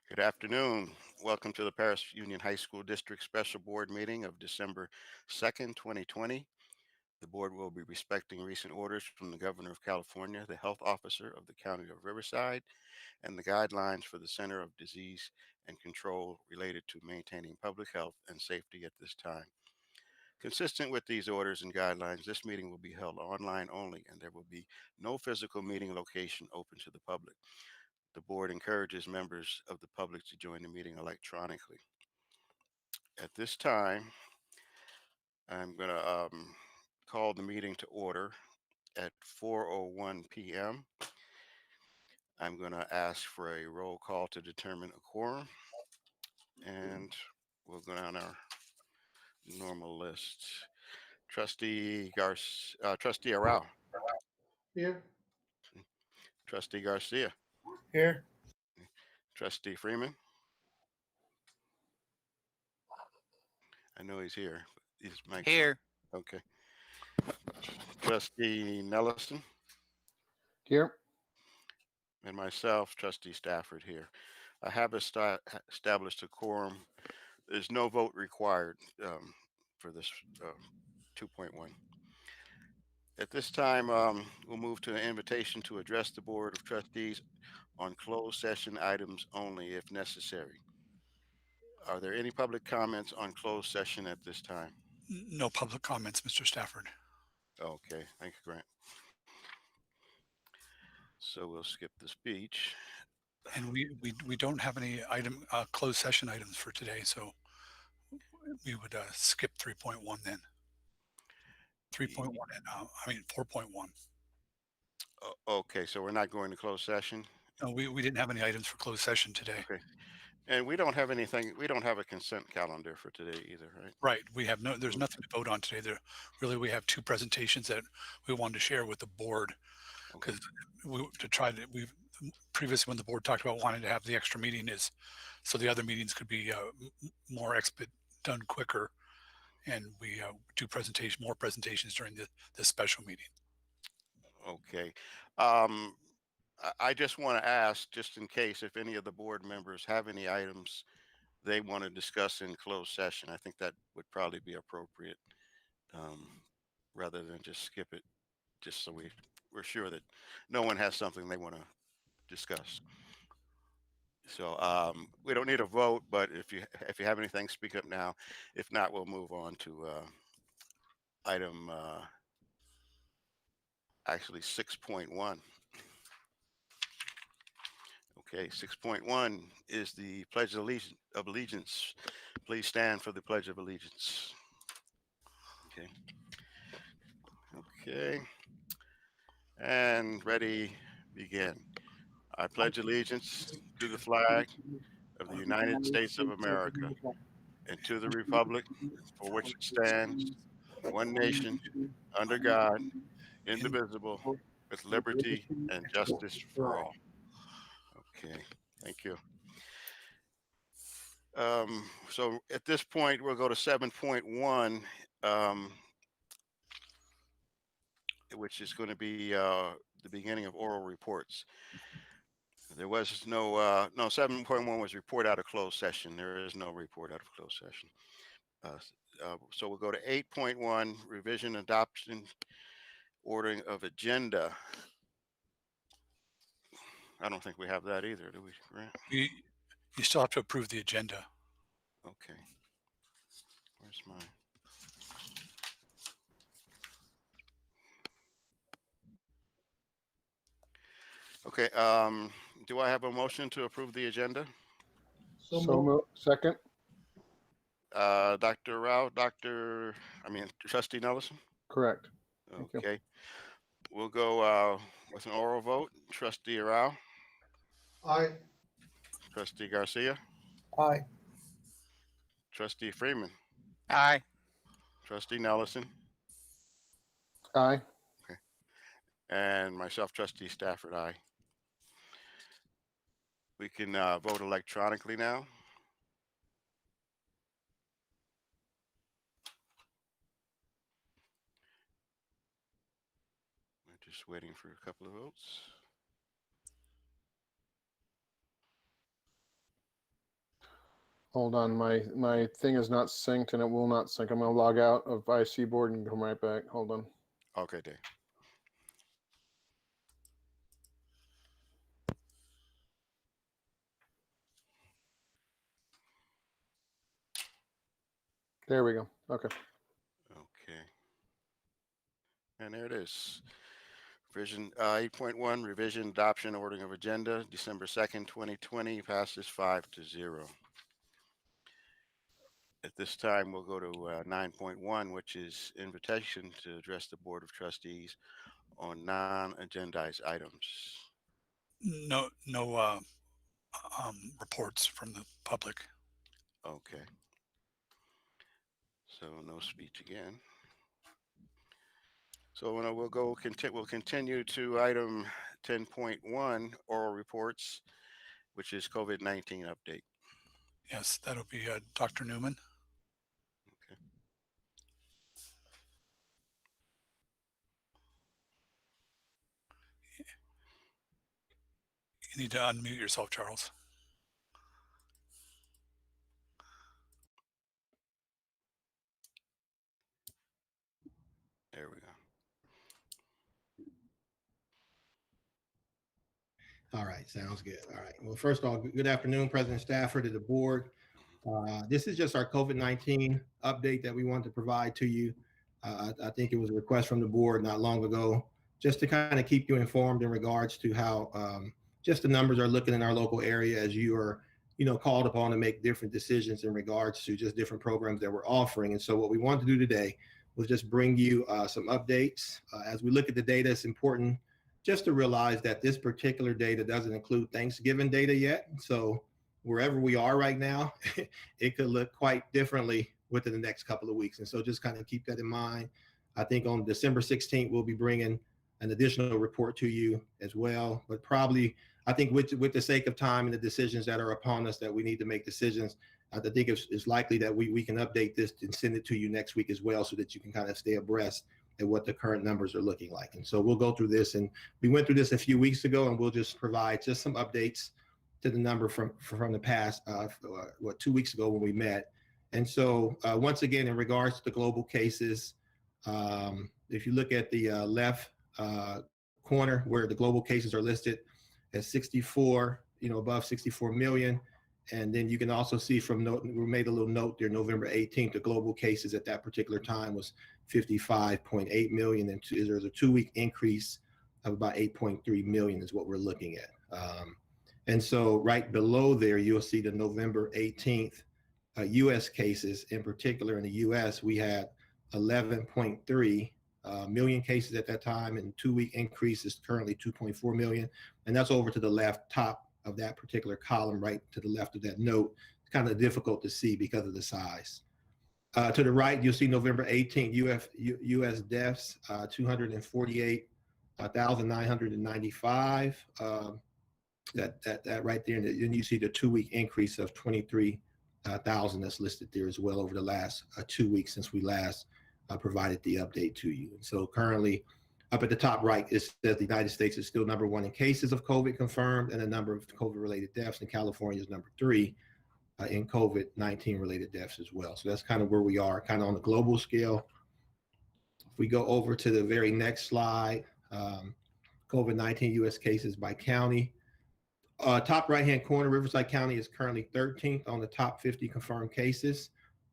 Good afternoon. Welcome to the Perris Union High School District Special Board Meeting of December 2nd, 2020. The board will be respecting recent orders from the Governor of California, the Health Officer of the County of Riverside, and the guidelines for the Center of Disease and Control related to maintaining public health and safety at this time. Consistent with these orders and guidelines, this meeting will be held online only, and there will be no physical meeting location open to the public. The board encourages members of the public to join the meeting electronically. At this time, I'm going to call the meeting to order at 4:01 p.m. I'm going to ask for a roll call to determine a quorum, and we'll go down our normal list. Trustee Arau, Here. Trustee Garcia, Here. Trustee Freeman. I know he's here. He's Here. Okay. Trustee Nelson. Here. And myself, Trustee Stafford here. I have established a quorum. There's no vote required for this 2.1. At this time, we'll move to an invitation to address the Board of Trustees on closed session items only if necessary. Are there any public comments on closed session at this time? No public comments, Mr. Stafford. Okay, thank you, Grant. So we'll skip the speech. And we don't have any closed session items for today, so we would skip 3.1 then. 3.1 and 4.1. Okay, so we're not going to closed session? No, we didn't have any items for closed session today. Okay. And we don't have anything, we don't have a consent calendar for today either, right? Right. We have there's nothing to vote on today. We have two presentations that we wanted to share with the board, because previously when the board talked about wanting to have the extra meeting is so the other meetings could be more done quicker, and we do more presentations during this special meeting. Okay. I just want to ask, just in case, if any of the board members have any items they want to discuss in closed session. I think that would probably be appropriate, rather than just skip it, just so we're sure that no one has something they want to discuss. So we don't need a vote, but if you have anything, speak up now. If not, we'll move on to item actually 6.1. Okay, 6.1 is the Pledge of Allegiance. Please stand for the Pledge of Allegiance. Okay. Okay. And ready, begin. I pledge allegiance to the flag of the United States of America and to the republic for which it stands, one nation, under God, indivisible, with liberty and justice for all. Okay, thank you. So at this point, we'll go to 7.1, which is going to be the beginning of oral reports. There was no 7.1 was report out of closed session. There is no report out of closed session. So we'll go to 8.1, revision, adoption, ordering of agenda. I don't think we have that either, do we, Grant? You still have to approve the agenda. Okay. Where's mine? Okay. Do I have a motion to approve the agenda? So moved. Second. Dr. Rao, Trustee Nelson? Correct. Okay. We'll go with an oral vote. Trustee Rao? Aye. Trustee Garcia? Aye. Trustee Freeman? Aye. Trustee Nelson? Aye. Okay. And myself, Trustee Stafford, aye. We can vote electronically now. We're just waiting for a couple of votes. Hold on, my thing is not synced and it will not sync. I'm gonna log out of IC board and come right back. Hold on. Okay, Dave. There we go. Okay. Okay. And there it is. Revision 8.1, revision adoption ordering of agenda, December 2nd, 2020, passes 5-0. At this time, we'll go to 9.1, which is invitation to address the Board of Trustees on non-agendized items. No reports from the public. Okay. So no speech again. So we'll continue to item 10.1, oral reports, which is COVID-19 update. Yes, that'll be Dr. Newman. Okay. You need to unmute yourself, Charles. There we go. All right, sounds good. All right. Well, first of all, good afternoon, President Stafford, to the board. This is just our COVID-19 update that we want to provide to you. I think it was a request from the board not long ago, just to kind of keep you informed in regards to how just the numbers are looking in our local area as you are, called upon to make different decisions in regards to just different programs that we're offering. And so what we want to do today was just bring you some updates. As we look at the data, it's important just to realize that this particular data doesn't include Thanksgiving data yet. So wherever we are right now, it could look quite differently within the next couple of weeks. And so just kind of keep that in mind. I think on December 16th, we'll be bringing an additional report to you as well. But probably, I think with the sake of time and the decisions that are upon us that we need to make decisions, I think it's likely that we can update this and send it to you next week as well so that you can kind of stay abreast at what the current numbers are looking like. And so we'll go through this, and we went through this a few weeks ago, and we'll just provide just some updates to the number from the past, 2 weeks ago when we met. And so once again, in regards to the global cases, if you look at the left corner where the global cases are listed at 64, above 64 million. And then you can also see from we made a little note there, November 18th, the global cases at that particular time was 55.8 million. And there's a 2-week increase of about 8.3 million is what we're looking at. And so right below there, you'll see the November 18th US cases. In particular, in the US, we had 11.3 million cases at that time, and 2-week increase is currently 2.4 million. And that's over to the left top of that particular column, right to the left of that note. It's kind of difficult to see because of the size. To the right, you'll see November 18th US deaths, 248,995. That right there, and then you see the 2-week increase of 23,000 that's listed there as well over the last 2 weeks since we last provided the update to you. And so currently, up at the top right, it says the United States is still number 1 in cases of COVID confirmed, and the number of COVID-related deaths. In California is number 3 in COVID-19 related deaths as well. So that's kind of where we are, kind of on the global scale. If we go over to the very next slide, COVID-19 US cases by county. Top right-hand corner, Riverside County is currently 13th on the top 50 confirmed cases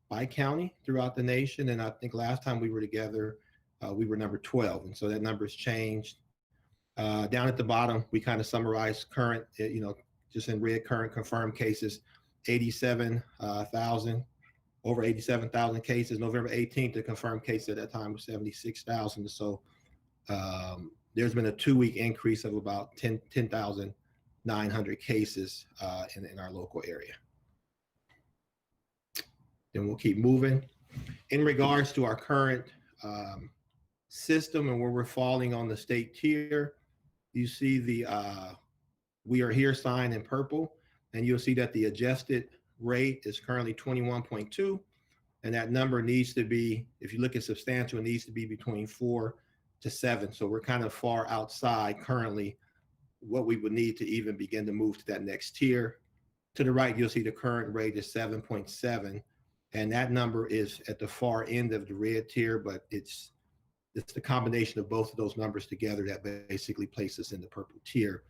by county throughout the nation. And I think last time we were together, we were number 12. And so that number's changed. Down at the bottom, we kind of summarize current, just in red, current confirmed cases, 87,000, over 87,000 cases. November 18th, the confirmed case at that time was 76,000. So there's been a 2-week increase of about 10,900 cases in our local area. Then we'll keep moving. In regards to our current system and where we're falling on the state tier, you see the we are here sign in purple, and you'll see that the adjusted rate is currently 21.2, and that number needs to be, if you look at substantial, it needs to be between 4 to 7. So we're kind of far outside currently what we would need to even begin to move to that next tier. To the right, you'll see the current rate is 7.7, and that number is at the far end of the red tier, but it's the combination of both of those numbers together that basically places us in the purple tier.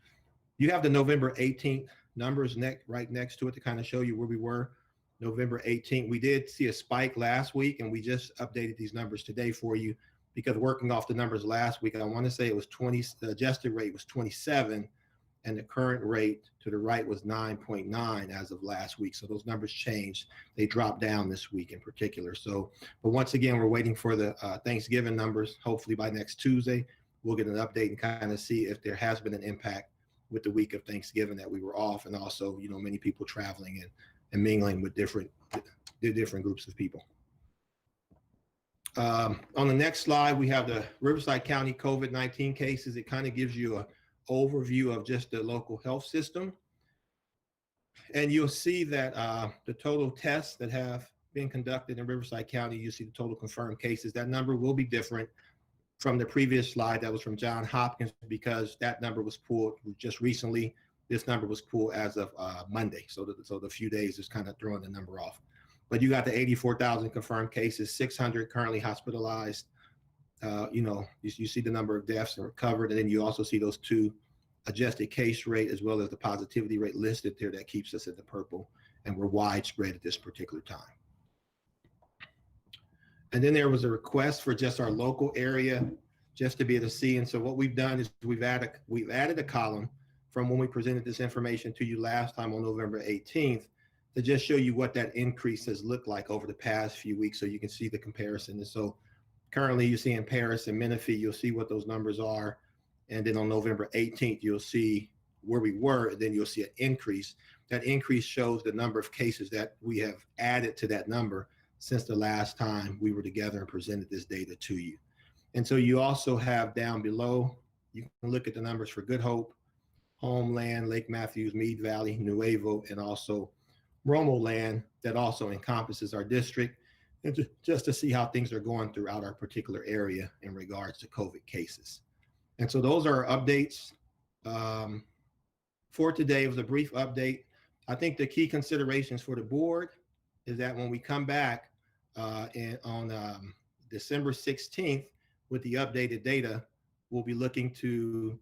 You have the November 18th numbers right next to it to kind of show you where we were. November 18th, we did see a spike last week, and we just updated these numbers today for you because working off the numbers last week, I want to say it was 20, the adjusted rate was 27, and the current rate to the right was 9.9 as of last week. So those numbers changed. They dropped down this week in particular. So, but once again, we're waiting for the Thanksgiving numbers. Hopefully by next Tuesday, we'll get an update and kind of see if there has been an impact with the week of Thanksgiving that we were off, and also, you know, many people traveling and mingling with different groups of people. On the next slide, we have the Riverside County COVID-19 cases. It kind of gives you an overview of just the local health system. And you'll see that the total tests that have been conducted in Riverside County, you see the total confirmed cases. That number will be different from the previous slide that was from Johns Hopkins, because that number was pulled just recently. This number was pulled as of Monday. So the few days is kind of throwing the number off. But you got the 84,000 confirmed cases, 600 currently hospitalized. You know, you see the number of deaths and recovered, and then you also see those two adjusted case rate as well as the positivity rate listed there that keeps us in the purple, and we're widespread at this particular time. And then there was a request for just our local area just to be able to see. And so what we've done is we've added a column from when we presented this information to you last time on November 18th to just show you what that increase has looked like over the past few weeks, so you can see the comparison. And so currently you see in Perris and Menifee, you'll see what those numbers are. And then on November 18th, you'll see where we were, and then you'll see an increase. That increase shows the number of cases that we have added to that number since the last time we were together and presented this data to you. And so you also have down below, you can look at the numbers for Good Hope, Homeland, Lake Matthews, Meade Valley, Nuevo, and also Romo Land that also encompasses our district, and just to see how things are going throughout our particular area in regards to COVID cases. And so those are our updates for today. It was a brief update. I think the key considerations for the board is that when we come back on December 16th with the updated data, we'll be looking to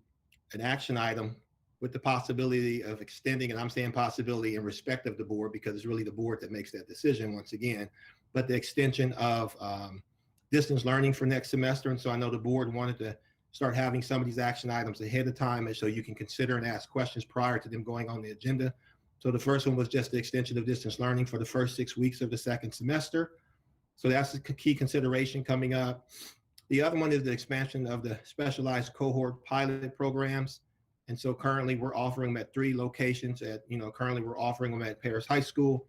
an action item with the possibility of extending, and I'm saying possibility in respect of the board because it's really the board that makes that decision once again, but the extension of distance learning for next semester. And so I know the board wanted to start having some of these action items ahead of time, and so you can consider and ask questions prior to them going on the agenda. So the first one was just the extension of distance learning for the first 6 weeks of the second semester. So that's a key consideration coming up. The other one is the expansion of the specialized cohort pilot programs. And so currently we're offering them at 3 locations currently we're offering them at Perris High School,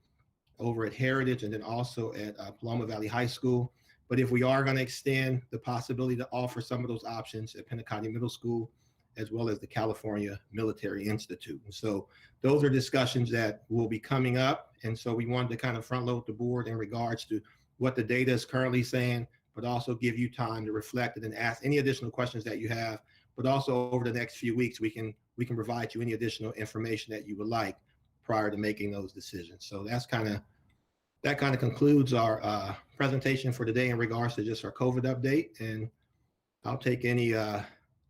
over at Heritage, and then also at Paloma Valley High School. But if we are going to extend the possibility to offer some of those options at Pentecostal Middle School, as well as the California Military Institute. And so those are discussions that will be coming up. And so we wanted to kind of front load the board in regards to what the data is currently saying, but also give you time to reflect and then ask any additional questions that you have. But also over the next few weeks, we can provide you any additional information that you would like prior to making those decisions. So that kind of concludes our presentation for today in regards to just our COVID update. And I'll take any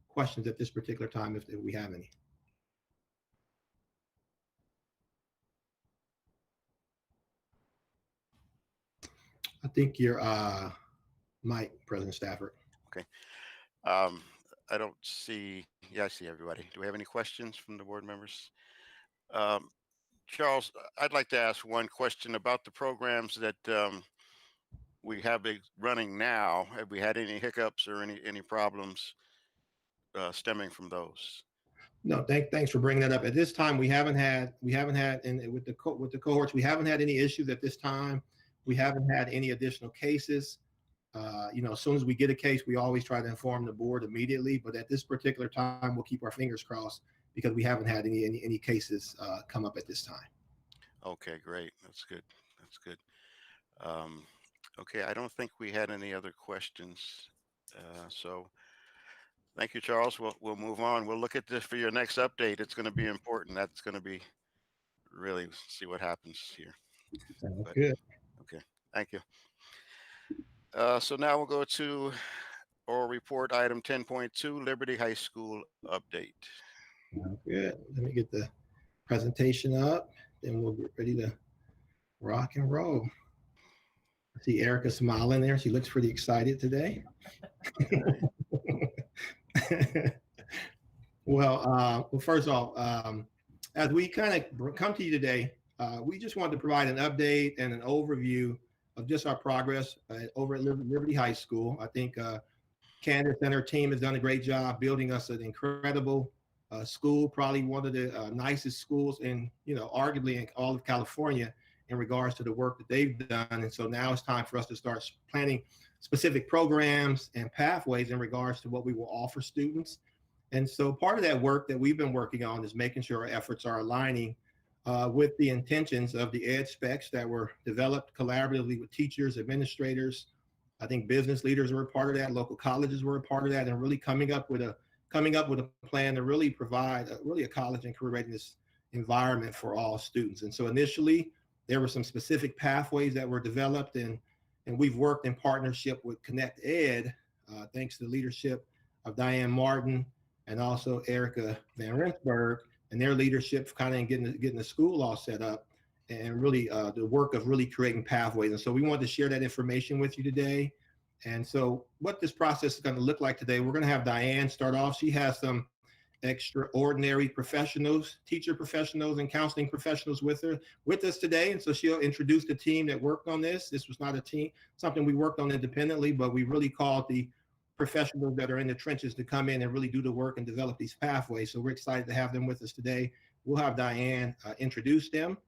questions at this particular time if we have any. I think you're Mike, President Stafford. Okay. I don't see, I see everybody. Do we have any questions from the board members? Charles, I'd like to ask one question about the programs that we have running now. Have we had any hiccups or any problems stemming from those? No, thanks for bringing that up. At this time, we haven't had, and with the cohorts, we haven't had any issues at this time. We haven't had any additional cases. As soon as we get a case, we always try to inform the board immediately. But at this particular time, we'll keep our fingers crossed because we haven't had any cases come up at this time. Okay, great. That's good. That's good. Okay, I don't think we had any other questions. So thank you, Charles. We'll move on. We'll look at this for your next update. It's going to be important. That's going to be really see what happens here. Sounds But good. okay, thank you. So now we'll go to oral report item 10.2, Liberty High School update. Sounds good. Let me get the presentation up, then we'll get ready to rock and roll. I see Erica smiling there. She looks pretty excited today. Well, first off, as we kind of come to you today, we just wanted to provide an update and an overview of just our progress over at Liberty High School. I think Candace and her team has done a great job building us an incredible school, probably one of the nicest schools in, arguably in all of California in regards to the work that they've done. And so now it's time for us to start planning specific programs and pathways in regards to what we will offer students. And so part of that work that we've been working on is making sure our efforts are aligning with the intentions of the ed specs that were developed collaboratively with teachers, administrators. I think business leaders were a part of that, local colleges were a part of that, and really coming up with a plan to really provide a college and career readiness environment for all students. And so initially, there were some specific pathways that were developed, and we've worked in partnership with Connect Ed, thanks to the leadership of Diane Martin and also Erica Van Rensburg, and their leadership kind of getting the school all set up, and really the work of really creating pathways. And so we wanted to share that information with you today. And so what this process is going to look like today, we're going to have Diane start off. She has some extraordinary professionals, teacher professionals and counseling professionals with us today. And so she'll introduce the team that worked on this. This was not a team, something we worked on independently, but we really called the professionals that are in the trenches to come in and really do the work and develop these pathways. So we're excited to have them with us today. We'll have Diane introduce them.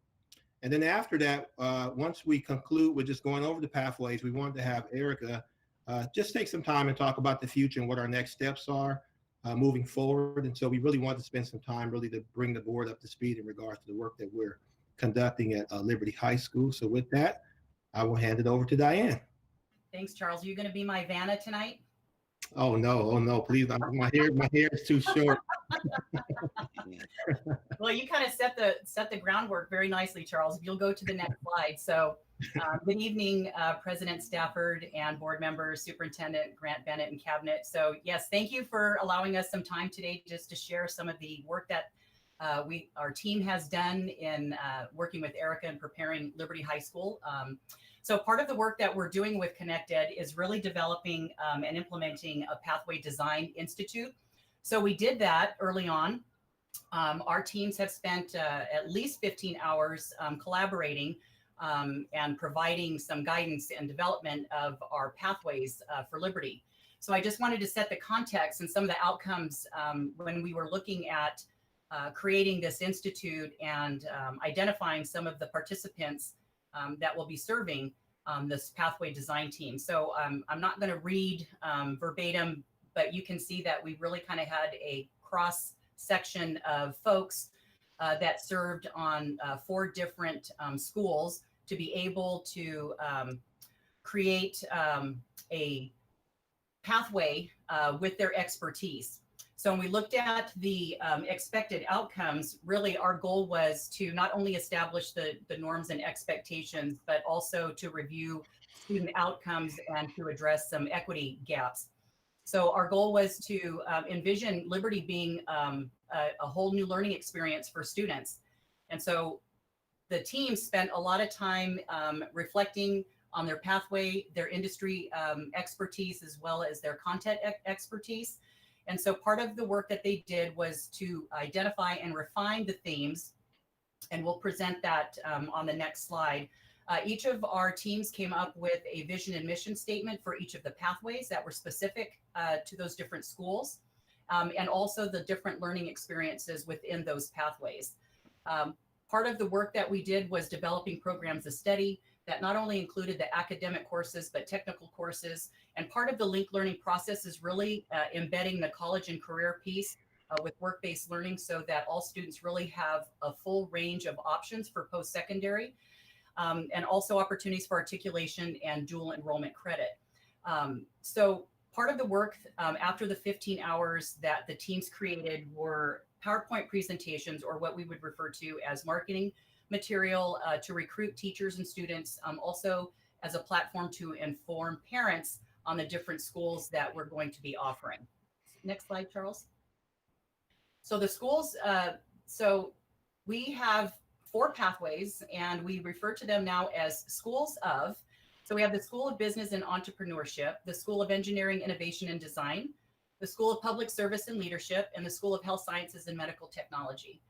And then after that, once we conclude with just going over the pathways, we wanted to have Erica just take some time and talk about the future and what our next steps are moving forward. And so we really wanted to spend some time really to bring the board up to speed in regards to the work that we're conducting at Liberty High School. So with that, I will hand it over to Diane. Thanks, Charles. Are you going to be my Vanna tonight? Oh no, please. My hair is too short. Well, you kind of set the groundwork very nicely, Charles. If you'll go to the next slide. So good evening, President Stafford and board members, Superintendent Grant Bennett and Cabinet. So yes, thank you for allowing us some time today just to share some of the work that our team has done in working with Erica and preparing Liberty High School. So part of the work that we're doing with ConnectEd is really developing and implementing a Pathway Design Institute. So we did that early on. Our teams have spent at least 15 hours collaborating and providing some guidance and development of our pathways for Liberty. So I just wanted to set the context and some of the outcomes when we were looking at creating this institute and identifying some of the participants that will be serving this pathway design team. So I'm not going to read verbatim, but you can see that we really kind of had a cross section of folks that served on 4 different schools to be able to create a pathway with their expertise. So when we looked at the expected outcomes, really our goal was to not only establish the norms and expectations, but also to review student outcomes and to address some equity gaps. So our goal was to envision Liberty being a whole new learning experience for students. And so the team spent a lot of time reflecting on their pathway, their industry expertise, as well as their content expertise. And so part of the work that they did was to identify and refine the themes, and we'll present that on the next slide. Each of our teams came up with a vision and mission statement for each of the pathways that were specific to those different schools, and also the different learning experiences within those pathways. Part of the work that we did was developing programs of study that not only included the academic courses, but technical courses. And part of the linked learning process is really embedding the college and career piece with work-based learning so that all students really have a full range of options for post-secondary, and also opportunities for articulation and dual enrollment credit. So part of the work after the 15 hours that the teams created were PowerPoint presentations, or what we would refer to as marketing material to recruit teachers and students, also as a platform to inform parents on the different schools that we're going to be offering. Next slide, Charles. So the schools, so we have 4 pathways, and we refer to them now as schools of. So we have the School of Business and Entrepreneurship, the School of Engineering, Innovation and Design, the School of Public Service and Leadership, and the School of Health Sciences and Medical Technology.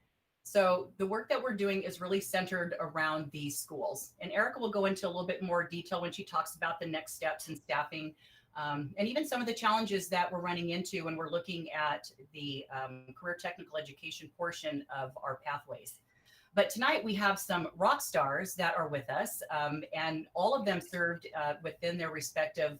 So the work that we're doing is really centered around these schools. And Erica will go into a little bit more detail when she talks about the next steps in staffing, and even some of the challenges that we're running into when we're looking at the career technical education portion of our pathways. But tonight we have some rock stars that are with us, and all of them served within their respective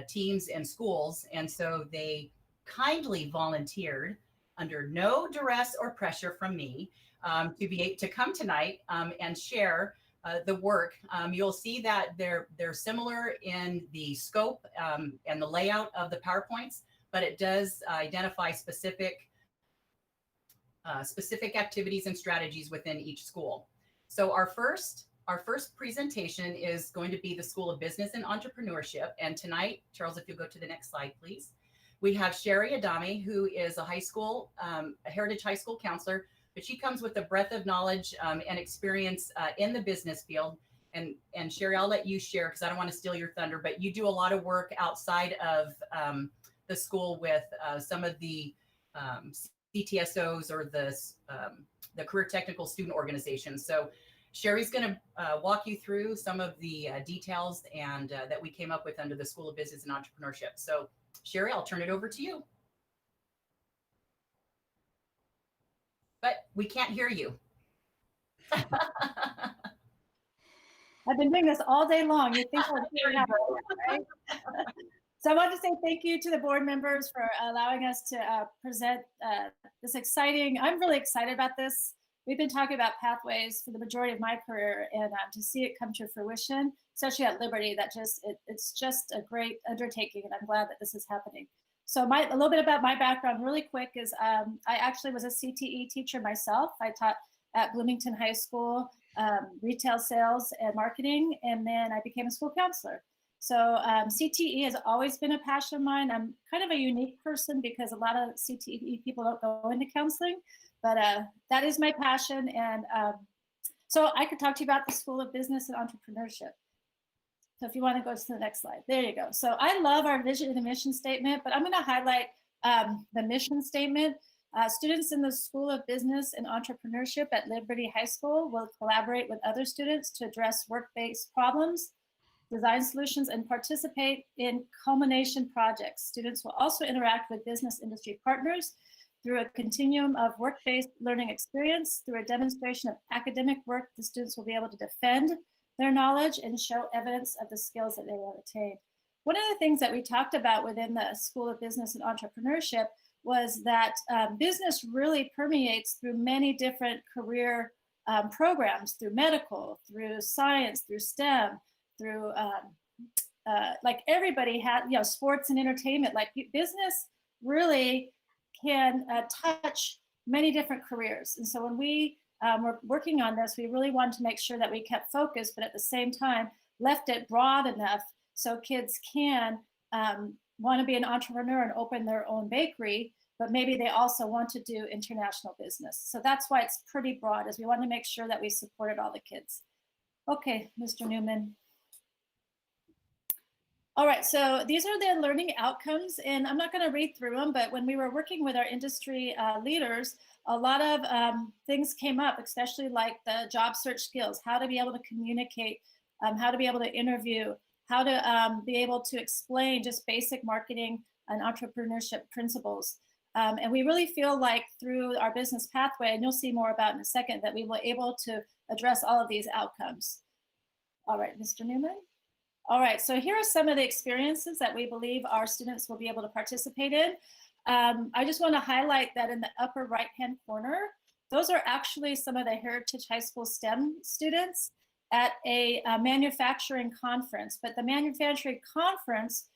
teams and schools. And so they kindly volunteered under no duress or pressure from me to be able to come tonight and share the work. You'll see that they're similar in the scope and the layout of the PowerPoints, but it does identify specific activities and strategies within each school. So our first presentation is going to be the School of Business and Entrepreneurship. And tonight, Charles, if you'll go to the next slide, please. We have Sherry Adami, who is a Heritage High School counselor, but she comes with a breadth of knowledge and experience in the business field. And Sherry, I'll let you share because I don't want to steal your thunder, but you do a lot of work outside of the school with some of the CTSOs or the career technical student organizations. So Sherry's going to walk you through some of the details and that we came up with under the School of Business and Entrepreneurship. So Sherry, I'll turn it over to you. But we can't hear you. I've been doing this all day long. You think I'll hear it, right? So I want to say thank you to the board members for allowing us to present this exciting, I'm really excited about this. We've been talking about pathways for the majority of my career, and to see it come to fruition, especially at Liberty, it's just a great undertaking, and I'm glad that this is happening. So a little bit about my background really quick is I actually was a CTE teacher myself. I taught at Bloomington High School, retail sales and marketing, and then I became a school counselor. So CTE has always been a passion of mine. I'm kind of a unique person because a lot of CTE people don't go into counseling, but that is my passion. And so I could talk to you about the School of Business and Entrepreneurship. So if you want to go to the next slide, there you go. So I love our vision and mission statement, but I'm going to highlight the mission statement. Students in the School of Business and Entrepreneurship at Liberty High School will collaborate with other students to address work-based problems, design solutions, and participate in culmination projects. Students will also interact with business industry partners through a continuum of work-based learning experience. Through a demonstration of academic work, the students will be able to defend their knowledge and show evidence of the skills that they will attain. One of the things that we talked about within the School of Business and Entrepreneurship was that business really permeates through many different career programs, through medical, through science, through STEM, through like everybody had, sports and entertainment. Like business really can touch many different careers. And so when we were working on this, we really wanted to make sure that we kept focused, but at the same time left it broad enough so kids can want to be an entrepreneur and open their own bakery, but maybe they also want to do international business. So that's why it's pretty broad, is we want to make sure that we supported all the kids. Okay, Mr. Newman. All right, so these are the learning outcomes, and I'm not going to read through them, but when we were working with our industry leaders, a lot of things came up, especially like the job search skills, how to be able to communicate, how to be able to interview, how to be able to explain just basic marketing and entrepreneurship principles. And we really feel like through our business pathway, and you'll see more about in a second, that we were able to address all of these outcomes. All right, Mr. Newman. All right, so here are some of the experiences that we believe our students will be able to participate in. I just want to highlight that in the upper right-hand corner, those are actually some of the Heritage High School STEM students at a manufacturing conference. But the manufacturing conference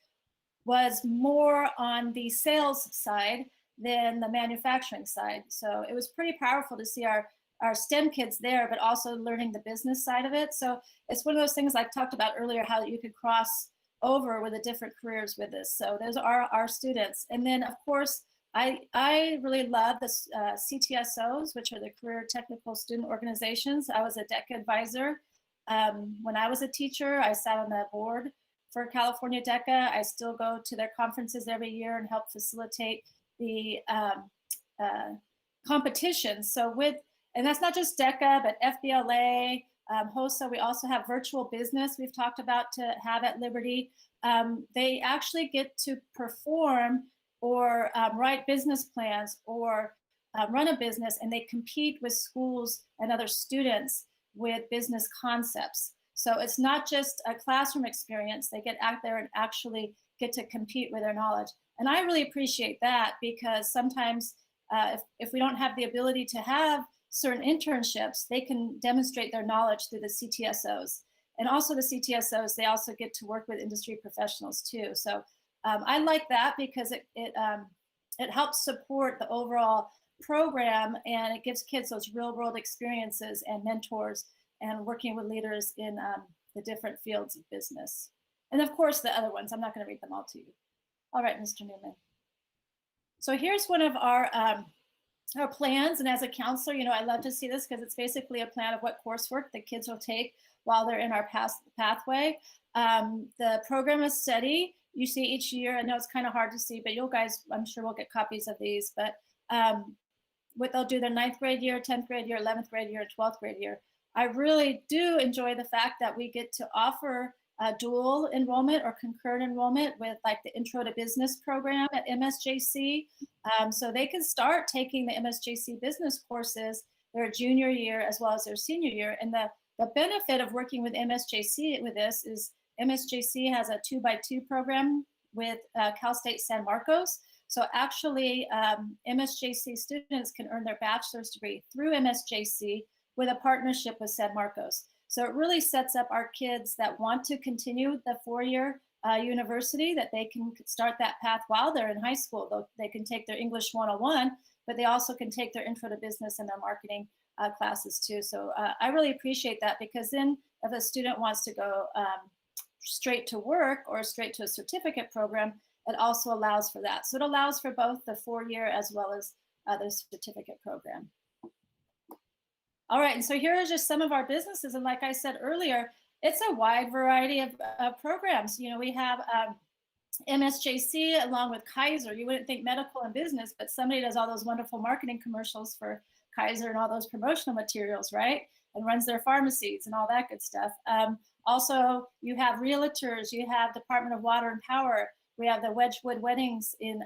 was more on the sales side than the manufacturing side. So it was pretty powerful to see our our STEM kids there, but also learning the business side of it. So it's one of those things I talked about earlier, how you could cross over with the different careers with this. So those are our students. And then of course, I really love the CTSOs, which are the Career Technical Student Organizations. I was a DECA advisor. When I was a teacher, I sat on the board for California DECA. I still go to their conferences every year and help facilitate the competitions. So and that's not just DECA, but FBLA, HOSA. We also have virtual business we've talked about to have at Liberty. They actually get to perform or write business plans or run a business, and they compete with schools and other students with business concepts. So it's not just a classroom experience. They get out there and actually get to compete with their knowledge. And I really appreciate that, because sometimes if we don't have the ability to have certain internships, they can demonstrate their knowledge through the CTSOs. And also the CTSOs, they also get to work with industry professionals too. So I like that, because it helps support the overall program, and it gives kids those real world experiences and mentors and working with leaders in the different fields of business. And of course, the other ones, I'm not going to read them all to you. All right, Mr. Newman. So here's one of our plans. And as a counselor, you know, I love to see this, because it's basically a plan of what coursework the kids will take while they're in our pathway. The program is steady. You see each year. I know it's kind of hard to see, but you guys, I'm sure we'll get copies of these. But what they'll do their 9th grade year, 10th grade year, 11th grade year, 12th grade year. I really do enjoy the fact that we get to offer dual enrollment or concurrent enrollment with like the Intro to Business program at MSJC. So they can start taking the MSJC business courses their junior year as well as their senior year. And the benefit of working with MSJC with this is MSJC has a 2x2 program with Cal State San Marcos. So actually MSJC students can earn their bachelor's degree through MSJC with a partnership with San Marcos. So it really sets up our kids that want to continue the 4-year university, that they can start that path while they're in high school. They can take their English 101, but they also can take their Intro to Business and their marketing classes too. So I really appreciate that, because then if a student wants to go straight to work or straight to a certificate program, it also allows for that. So it allows for both the 4-year as well as the certificate program. All right, and so here are just some of our businesses. And like I said earlier, it's a wide variety of programs. You know, we have MSJC along with Kaiser. You wouldn't think medical and business, but somebody does all those wonderful marketing commercials for Kaiser and all those promotional materials, right? And runs their pharmacies and all that good stuff. Also, you have realtors, you have Department of Water and Power. We have the Wedgwood Weddings in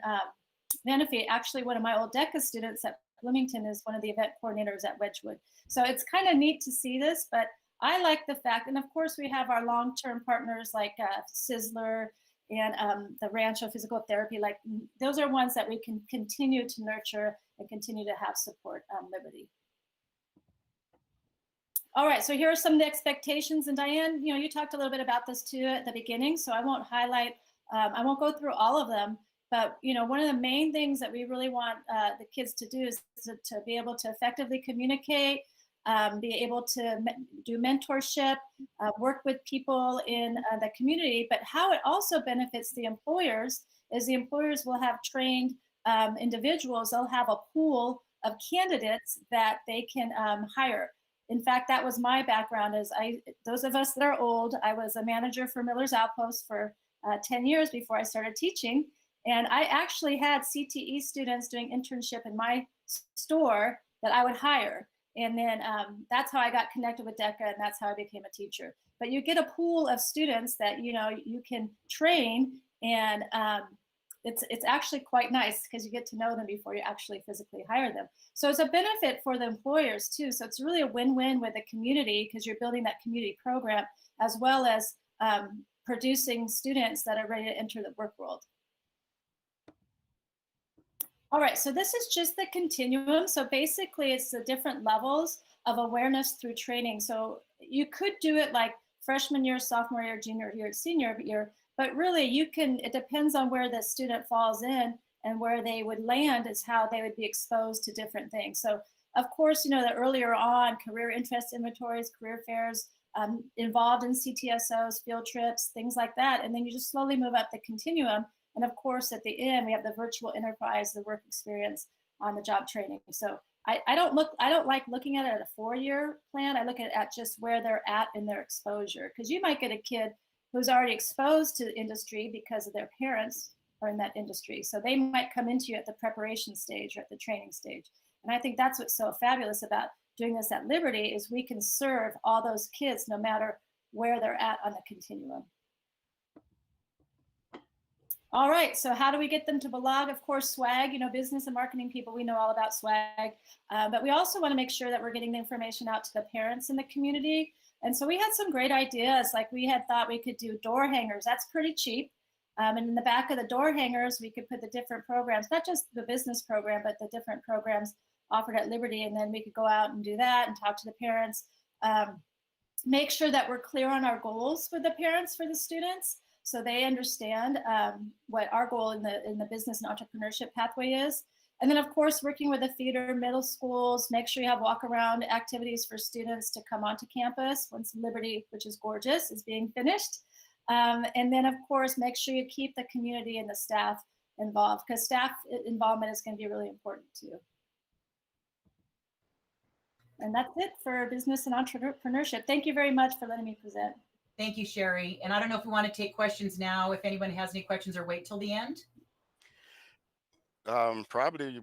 Menifee. Actually, one of my old DECA students at Bloomington is one of the event coordinators at Wedgwood. So it's kind of neat to see this, but I like the fact, and of course we have our long-term partners like Sizzler and the Rancho Physical Therapy. Like those are ones that we can continue to nurture and continue to have support Liberty. All right, so here are some of the expectations. And Diane, you know, you talked a little bit about this too at the beginning, so I won't highlight, I won't go through all of them. But you know, one of the main things that we really want the kids to do is to be able to effectively communicate, be able to do mentorship, work with people in the community. But how it also benefits the employers is the employers will have trained individuals. They'll have a pool of candidates that they can hire. In fact, that was my background. Those of us that are old, I was a manager for Miller's Outpost for 10 years before I started teaching. And I actually had CTE students doing internship in my store that I would hire. And then that's how I got connected with DECA, and that's how I became a teacher. But you get a pool of students that, you know, you can train, and it's actually quite nice because you get to know them before you actually physically hire them. So it's a benefit for the employers too. So it's really a win-win with the community, because you're building that community program as well as producing students that are ready to enter the work world. All right, so this is just the continuum. So basically it's the different levels of awareness through training. So you could do it like freshman year, sophomore year, junior year, senior year, but really you can, it depends on where the student falls in. and where they would land is how they would be exposed to different things. So of course, you know, that earlier on, career interest inventories, career fairs, involved in CTSOs, field trips, things like that. And then you just slowly move up the continuum. And of course, at the end, we have the virtual enterprise, the work experience, on the job training. So I don't like looking at it at a 4-year plan. I look at just where they're at in their exposure, because you might get a kid who's already exposed to industry because of their parents are in that industry. So they might come into you at the preparation stage or at the training stage. And I think that's what's so fabulous about doing this at Liberty is we can serve all those kids no matter where they're at on the continuum. All right, so how do we get them to blog? Of course, swag, you know, business and marketing people, we know all about swag, but we also want to make sure that we're getting the information out to the parents in the community. And so we had some great ideas, like we had thought we could do door hangers. That's pretty cheap. And in the back of the door hangers, we could put the different programs, not just the business program, but the different programs offered at Liberty. And then we could go out and do that and talk to the parents. Make sure that we're clear on our goals for the parents, for the students, so they understand what our goal in the business and entrepreneurship pathway is. And then of course, working with the feeder middle schools, make sure you have walk around activities for students to come onto campus once Liberty, which is gorgeous, is being finished. And then of course, make sure you keep the community and the staff involved, because staff involvement is going to be really important too. And that's it for business and entrepreneurship. Thank you very much for letting me present. Thank you, Sherry. And I don't know if we want to take questions now, if anyone has any questions, or wait till the end. Probably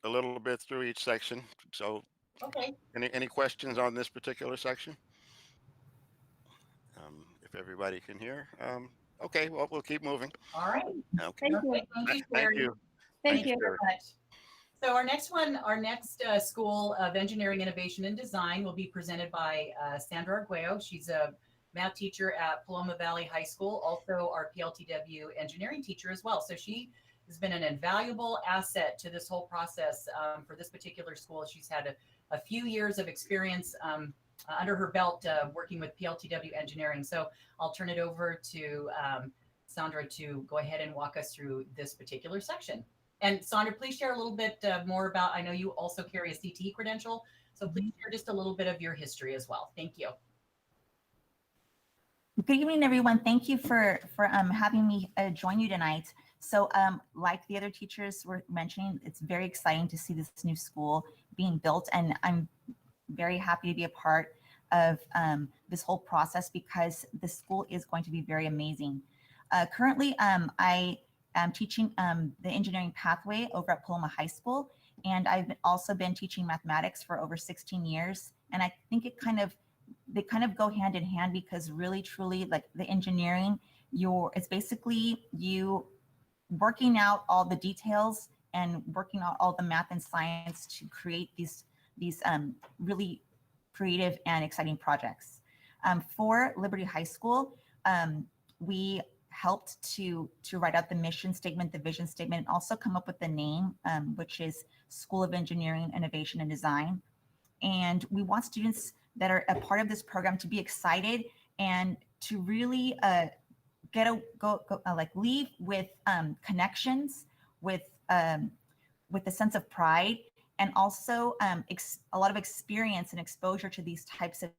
a little bit through each section. So Okay. any questions on this particular section? If everybody can hear. Okay, well, we'll keep moving. All right. Okay. Thank you. Okay, thank you, Thank Sherry. you. Thank you. Very much. So our next School of Engineering, Innovation, and Design will be presented by Sandra Arguello. She's a math teacher at Paloma Valley High School, also our PLTW engineering teacher as well. So she has been an invaluable asset to this whole process for this particular school. She's had a few years of experience under her belt working with PLTW engineering. So I'll turn it over to Sandra to go ahead and walk us through this particular section. And Sandra, please share a little bit more about, I know you also carry a CTE credential, so please share just a little bit of your history as well. Thank you. Good evening, everyone. Thank you for having me join you tonight. So like the other teachers were mentioning, it's very exciting to see this new school being built, and I'm very happy to be a part of this whole process because the school is going to be very amazing. Currently, I am teaching the engineering pathway over at Paloma High School, and I've also been teaching mathematics for over 16 years. And I think they kind of go hand in hand, because really, truly, like the engineering, it's basically you working out all the details and working out all the math and science to create these really creative and exciting projects. For Liberty High School, we helped to write out the mission statement, the vision statement, and also come up with the name, which is School of Engineering, Innovation, and Design. And we want students that are a part of this program to be excited and to really leave with connections, with a sense of pride, and also a lot of experience and exposure to these types of,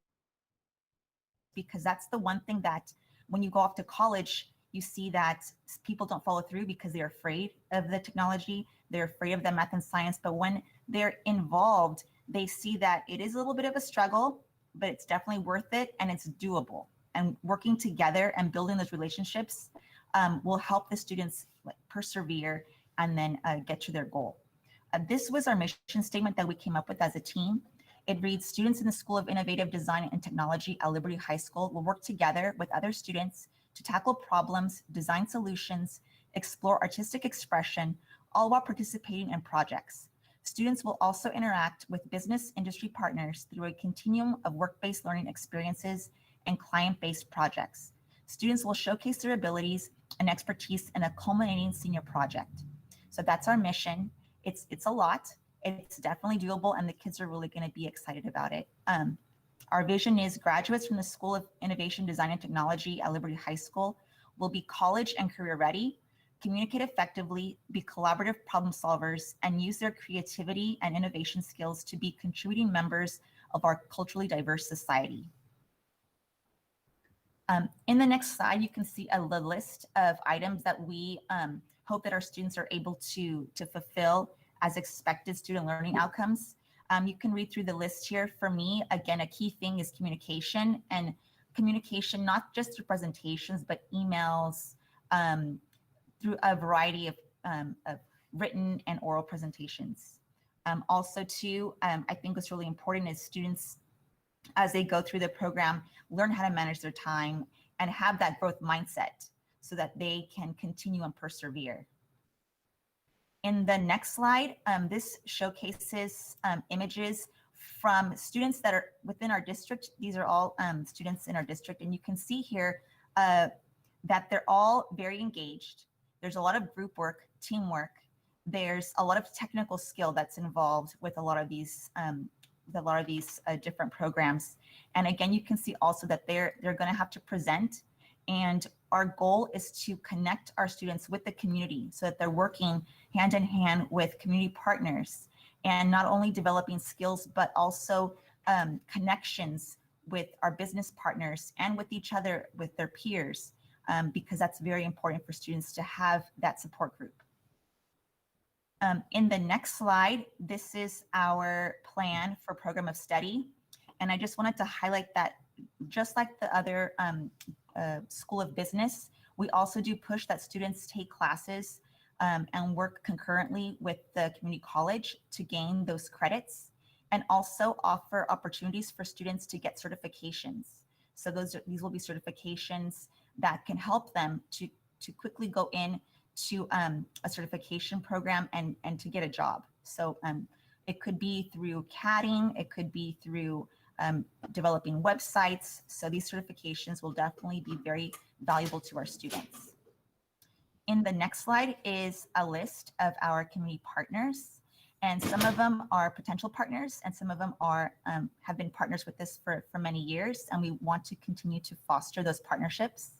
because that's the one thing that when you go off to college, you see that people don't follow through because they're afraid of the technology, they're afraid of the math and science. But when they're involved, they see that it is a little bit of a struggle, but it's definitely worth it and it's doable. And working together and building those relationships will help the students persevere and then get to their goal. This was our mission statement that we came up with as a team. It reads, students in the School of Innovative Design and Technology at Liberty High School will work together with other students to tackle problems, design solutions, explore artistic expression, all while participating in projects. Students will also interact with business industry partners through a continuum of work-based learning experiences and client-based projects. Students will showcase their abilities and expertise in a culminating senior project. So that's our mission. It's a lot. It's definitely doable, and the kids are really going to be excited about it. Our vision is graduates from the School of Innovation, Design, and Technology at Liberty High School will be college and career ready, communicate effectively, be collaborative problem solvers, and use their creativity and innovation skills to be contributing members of our culturally diverse society. In the next slide, you can see a list of items that we hope that our students are able to fulfill as expected student learning outcomes. You can read through the list here. For me, again, a key thing is communication, and communication not just through presentations, but emails, through a variety of written and oral presentations. Also, too, I think what's really important is students, as they go through the program, learn how to manage their time and have that growth mindset so that they can continue and persevere. In the next slide, this showcases images from students that are within our district. These are all students in our district, and you can see here that they're all very engaged. There's a lot of group work, teamwork. There's a lot of technical skill that's involved with a lot of these different programs. And again, you can see also that they're going to have to present, and our goal is to connect our students with the community so that they're working hand in hand with community partners, and not only developing skills, but also connections with our business partners and with each other, with their peers, because that's very important for students to have that support group. In the next slide, this is our plan for program of study. And I just wanted to highlight that just like the other School of Business, we also do push that students take classes and work concurrently with the community college to gain those credits, and also offer opportunities for students to get certifications. So these will be certifications that can help them to quickly go in to a certification program and to get a job. So it could be through CADing, it could be through developing websites. So these certifications will definitely be very valuable to our students. In the next slide is a list of our community partners, and some of them are potential partners, and some of them are have been partners with us for many years, and we want to continue to foster those partnerships.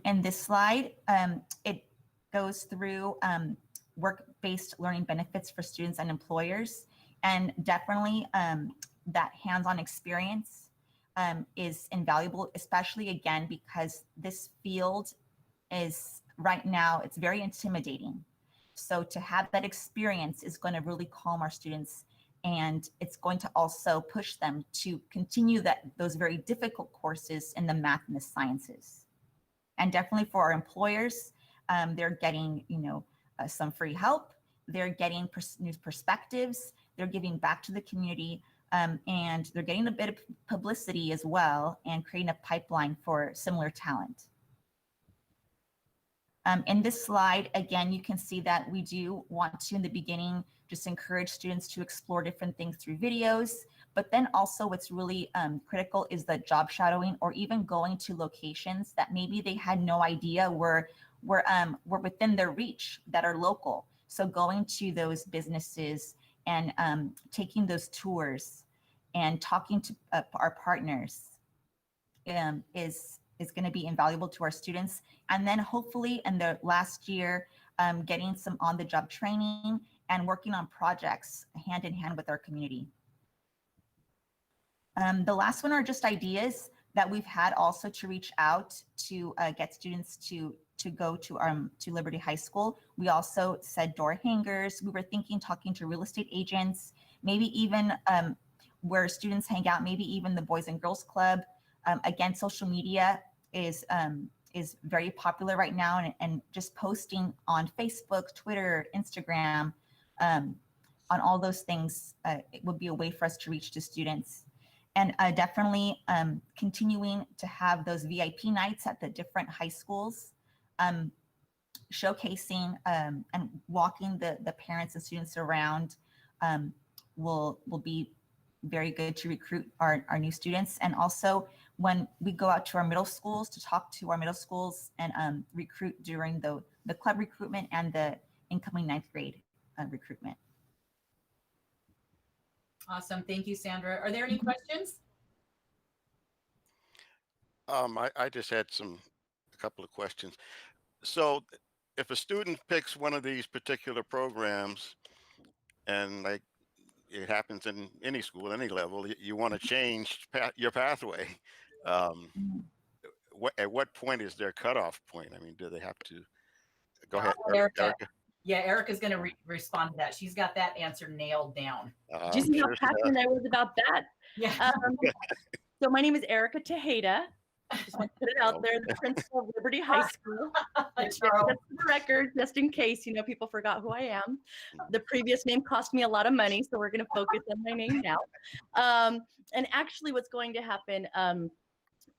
In this slide, it goes through work-based learning benefits for students and employers, and definitely that hands-on experience is invaluable, especially again, because this field is right now, it's very intimidating. So to have that experience is going to really calm our students, and it's going to also push them to continue those very difficult courses in the math and the sciences. And definitely for our employers, they're getting, some free help. They're getting new perspectives. They're giving back to the community, and they're getting a bit of publicity as well, and creating a pipeline for similar talent. In this slide, again, you can see that we do want to, in the beginning, just encourage students to explore different things through videos. But then also what's really critical is the job shadowing, or even going to locations that maybe they had no idea were within their reach, that are local. So going to those businesses and taking those tours and talking to our partners is going to be invaluable to our students. And then hopefully in the last year, getting some on-the-job training and working on projects hand in hand with our community. The last one are just ideas that we've had also to reach out to get students to go to Liberty High School. We also said door hangers. We were talking to real estate agents, maybe even where students hang out, maybe even the Boys and Girls Club. Again, social media is very popular right now, and just posting on Facebook, Twitter, Instagram, on all those things, it would be a way for us to reach to students. And definitely continuing to have those VIP nights at the different high schools, showcasing and walking the parents and students around will be very good to recruit our new students. And also when we go out to our middle schools to talk to our middle schools and recruit during the club recruitment and the incoming 9th grade recruitment. Awesome. Thank you, Sandra. Are there any questions? I just had couple of questions. So if a student picks one of these particular programs, and like it happens in any school, any level, you want to change your pathway. Um, at what point is their cutoff point? I mean, do they have to go ahead, Erica. Erica? Yeah, Erica's going to respond to that. She's got that answer nailed down. Did you see how Sure she does. passionate I was about that? Yeah. So my name is Erica Tejeda. Just want to put it out there, the principal of Liberty High School. Just for the record, just in case, you know, people forgot who I am. The previous name cost me a lot of money, so we're going to focus on my name now. And actually what's going to happen,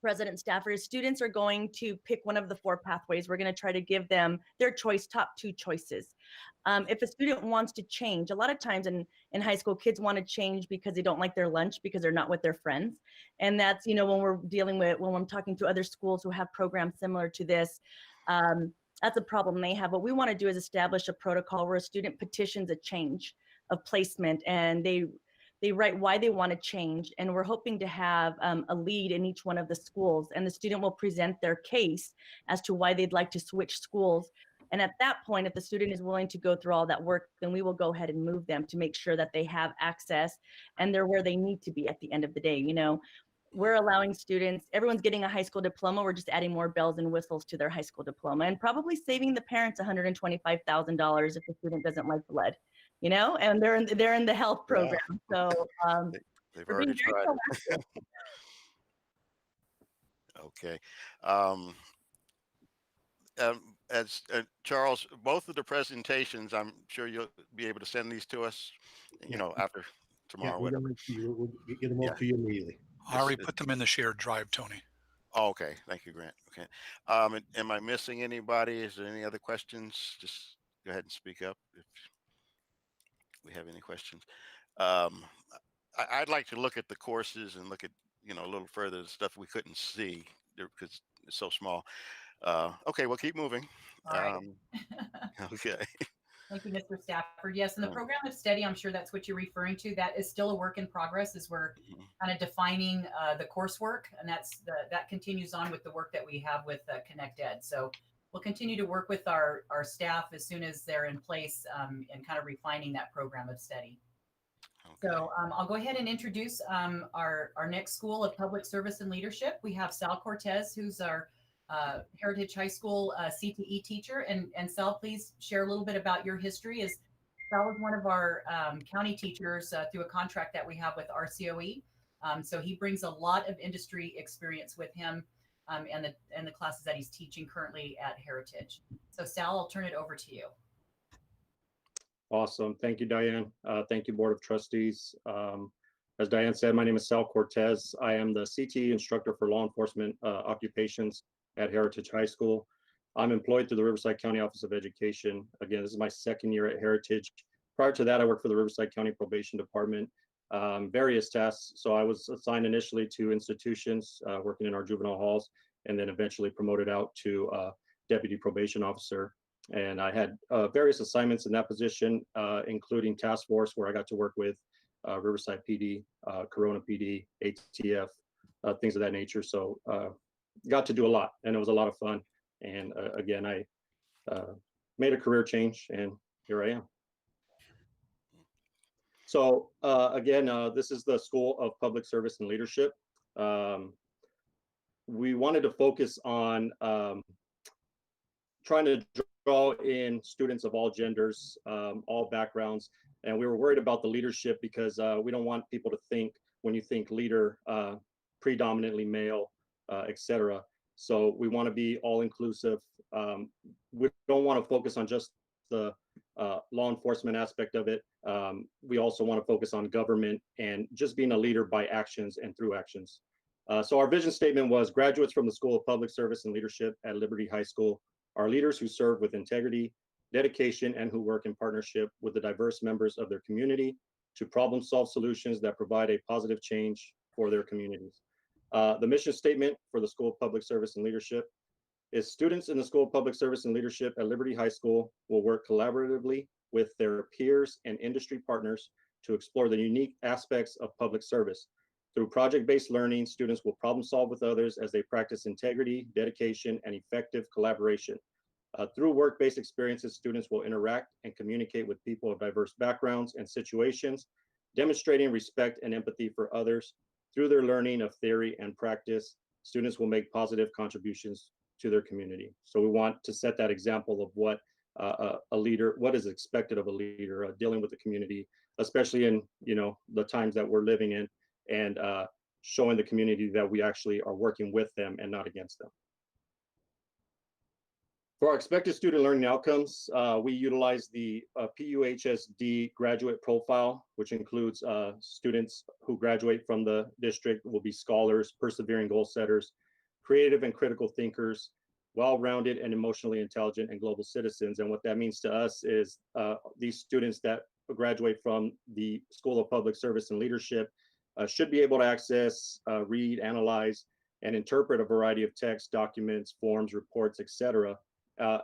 President Stafford, is students are going to pick one of the 4 pathways. We're going to try to give them their choice, top 2 choices. If a student wants to change, a lot of times in high school, kids want to change because they don't like their lunch, because they're not with their friends. And that's, you know, when I'm talking to other schools who have programs similar to this, that's a problem they have. What we want to do is establish a protocol where a student petitions a change of placement, and they write why they want to change. And we're hoping to have a lead in each one of the schools, and the student will present their case as to why they'd like to switch schools. And at that point, if the student is willing to go through all that work, then we will go ahead and move them to make sure that they have access and they're where they need to be at the end of the day. You know, we're allowing students, everyone's getting a high school diploma. We're just adding more bells and whistles to their high school diploma, and probably saving the parents $125,000 if the student doesn't like lead, you know, and they're in the health program. Yeah. So They've we're already being very tried it. Okay. As Charles, both of the presentations, I'm sure you'll be able to send these to us, you know, after tomorrow. We'll Whatever. get them over to you immediately. I already put them in the shared drive, Tony. Oh, okay. Thank you, Grant. Okay. Am I missing anybody? Is there any other questions? Just go ahead and speak up if we have any questions. I'd like to look at the courses and look at, you know, a little further the stuff we couldn't see because it's so small. Okay, we'll keep moving. All right. Okay. Thank you, Mr. Stafford. Yes, and the program of study, I'm sure that's what you're referring to. That is still a work in progress as we're kind of defining the coursework, and that continues on with the work that we have with Connect Ed. So we'll continue to work with our staff as soon as they're in place and kind of refining that program of study. Okay. So I'll go ahead and introduce our next School of Public Service and Leadership. We have Sal Cortez, who's our Heritage High School CTE teacher. And Sal, please share a little bit about your history. Sal was one of our county teachers through a contract that we have with RCOE. So he brings a lot of industry experience with him and the classes that he's teaching currently at Heritage. So Sal, I'll turn it over to you. Awesome. Thank you, Diane. Thank you, Board of Trustees. As Diane said, my name is Sal Cortez. I am the CTE instructor for law enforcement occupations at Heritage High School. I'm employed through the Riverside County Office of Education. Again, this is my 2nd year at Heritage. Prior to that, I worked for the Riverside County Probation Department, various tasks. So I was assigned initially to institutions, working in our juvenile halls, and then eventually promoted out to Deputy Probation Officer. And I had various assignments in that position, including task force, where I got to work with Riverside PD, Corona PD, ATF, things of that nature. So got to do a lot, and it was a lot of fun. And again, I made a career change, and here I am. So again, this is the School of Public Service and Leadership. We wanted to focus on trying to draw in students of all genders, all backgrounds. And we were worried about the leadership because we don't want people to think, when you think leader, predominantly male, etc. So we want to be all inclusive. We don't want to focus on just the law enforcement aspect of it. We also want to focus on government and just being a leader by actions and through actions. So our vision statement was: graduates from the School of Public Service and Leadership at Liberty High School are leaders who serve with integrity, dedication, and who work in partnership with the diverse members of their community to problem-solve solutions that provide a positive change for their communities. The mission statement for the School of Public Service and Leadership is: students in the School of Public Service and Leadership at Liberty High School will work collaboratively with their peers and industry partners to explore the unique aspects of public service. Through project-based learning, students will problem solve with others as they practice integrity, dedication, and effective collaboration. Through work-based experiences, students will interact and communicate with people of diverse backgrounds and situations, demonstrating respect and empathy for others. Through their learning of theory and practice, students will make positive contributions to their community. So we want to set that example of what a leader, what is expected of a leader dealing with the community, especially in the times that we're living in, and showing the community that we actually are working with them and not against them. For our expected student learning outcomes, we utilize the PUHSD graduate profile, which includes students who graduate from the district will be scholars, persevering goal setters, creative and critical thinkers, well-rounded and emotionally intelligent and global citizens. And what that means to us is these students that graduate from the School of Public Service and Leadership should be able to access, read, analyze, and interpret a variety of text, documents, forms, reports, etc.,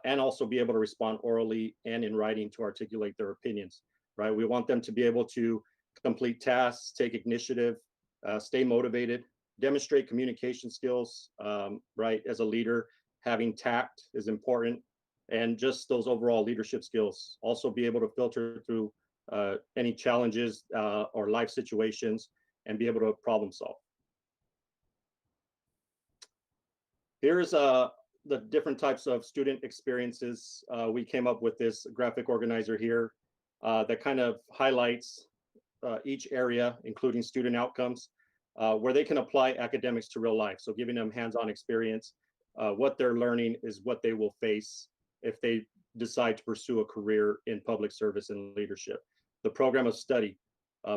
and also be able to respond orally and in writing to articulate their opinions, right? We want them to be able to complete tasks, take initiative, stay motivated, demonstrate communication skills, right? As a leader, having tact is important, and just those overall leadership skills. Also be able to filter through any challenges or life situations and be able to problem solve. Here's the different types of student experiences. We came up with this graphic organizer here that kind of highlights each area, including student outcomes, where they can apply academics to real life. So giving them hands-on experience, what they're learning is what they will face if they decide to pursue a career in public service and leadership. The program of study,